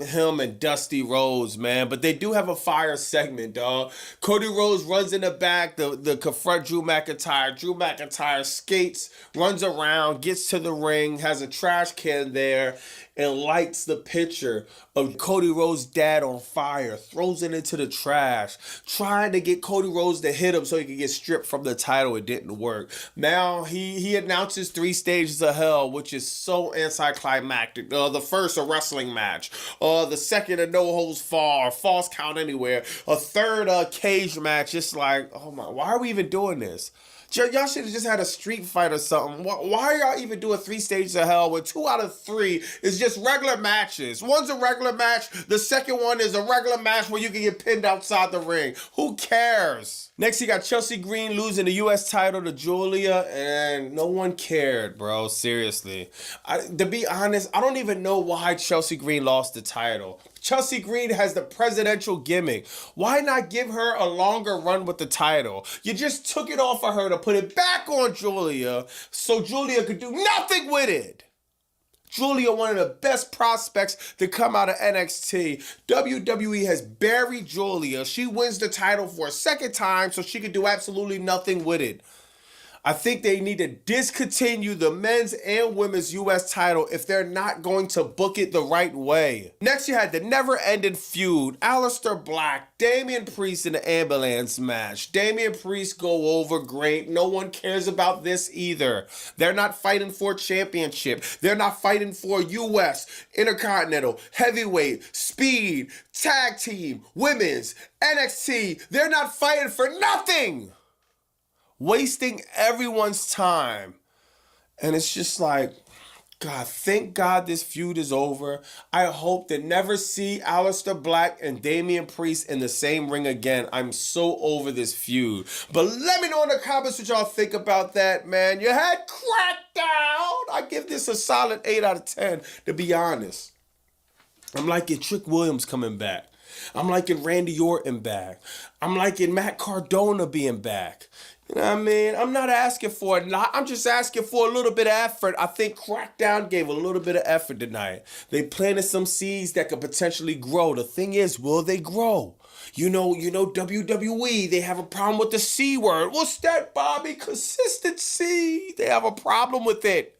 [SPEAKER 10] him and Dusty Rhodes, man. But they do have a fire segment, dog. Cody Rhodes runs in the back to confront Drew McIntyre. Drew McIntyre skates, runs around, gets to the ring, has a trash can there, and lights the picture of Cody Rhodes' dad on fire, throws it into the trash, trying to get Cody Rhodes to hit him so he could get stripped from the title. It didn't work. Now he announces 3 stages of hell, which is so anticlimactic. The first, a wrestling match. The second, a no holds bar, false count anywhere. A third, a cage match. It's like, oh my, why are we even doing this? Y'all should have just had a street fight or something. Why are y'all even doing 3 stages of hell when 2 out of 3 is just regular matches? One's a regular match. The second one is a regular match where you can get pinned outside the ring. Who cares? Next, you got Chelsea Green losing the U.S. title to Julia, and no one cared, bro. Seriously. To be honest, I don't even know why Chelsea Green lost the title. Chelsea Green has the presidential gimmick. Why not give her a longer run with the title? You just took it off of her to put it back on Julia so Julia could do nothing with it. Julia, one of the best prospects to come out of NXT. WWE has buried Julia. She wins the title for a second time so she could do absolutely nothing with it. I think they need to discontinue the men's and women's U.S. title if they're not going to book it the right way. Next, you had the never-ending feud. Aleister Black, Damian Priest in the ambulance match. Damian Priest go over, great. No one cares about this either. They're not fighting for a championship. They're not fighting for U.S., Intercontinental, Heavyweight, Speed, Tag Team, Women's, NXT. They're not fighting for nothing. Wasting everyone's time. And it's just like, God, thank God this feud is over. I hope to never see Aleister Black and Damian Priest in the same ring again. I'm so over this feud. But let me know in the comments what y'all think about that, man. You had Crackdown. I give this a solid 8 out of 10, to be honest. I'm liking Trick Williams coming back. I'm liking Randy Orton back. I'm liking Matt Cardona being back. You know what I mean? I'm not asking for it. I'm just asking for a little bit of effort. I think Crackdown gave a little bit of effort tonight. They planted some seeds that could potentially grow. The thing is, will they grow? You know, WWE, they have a problem with the C word. What's that, Bobby? Consistency. They have a problem with it.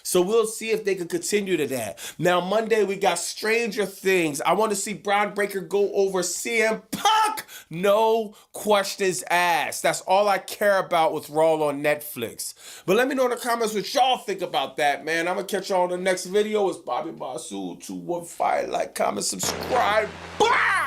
[SPEAKER 10] So we'll see if they can continue to that. Now, Monday, we got Stranger Things. I want to see Braun Breaker go over CM Punk. No questions asked. That's all I care about with Raw on Netflix. But let me know in the comments what y'all think about that, man. I'm going to catch y'all in the next video. It's Bobby Basu, 215. Like, comment, subscribe. Bow!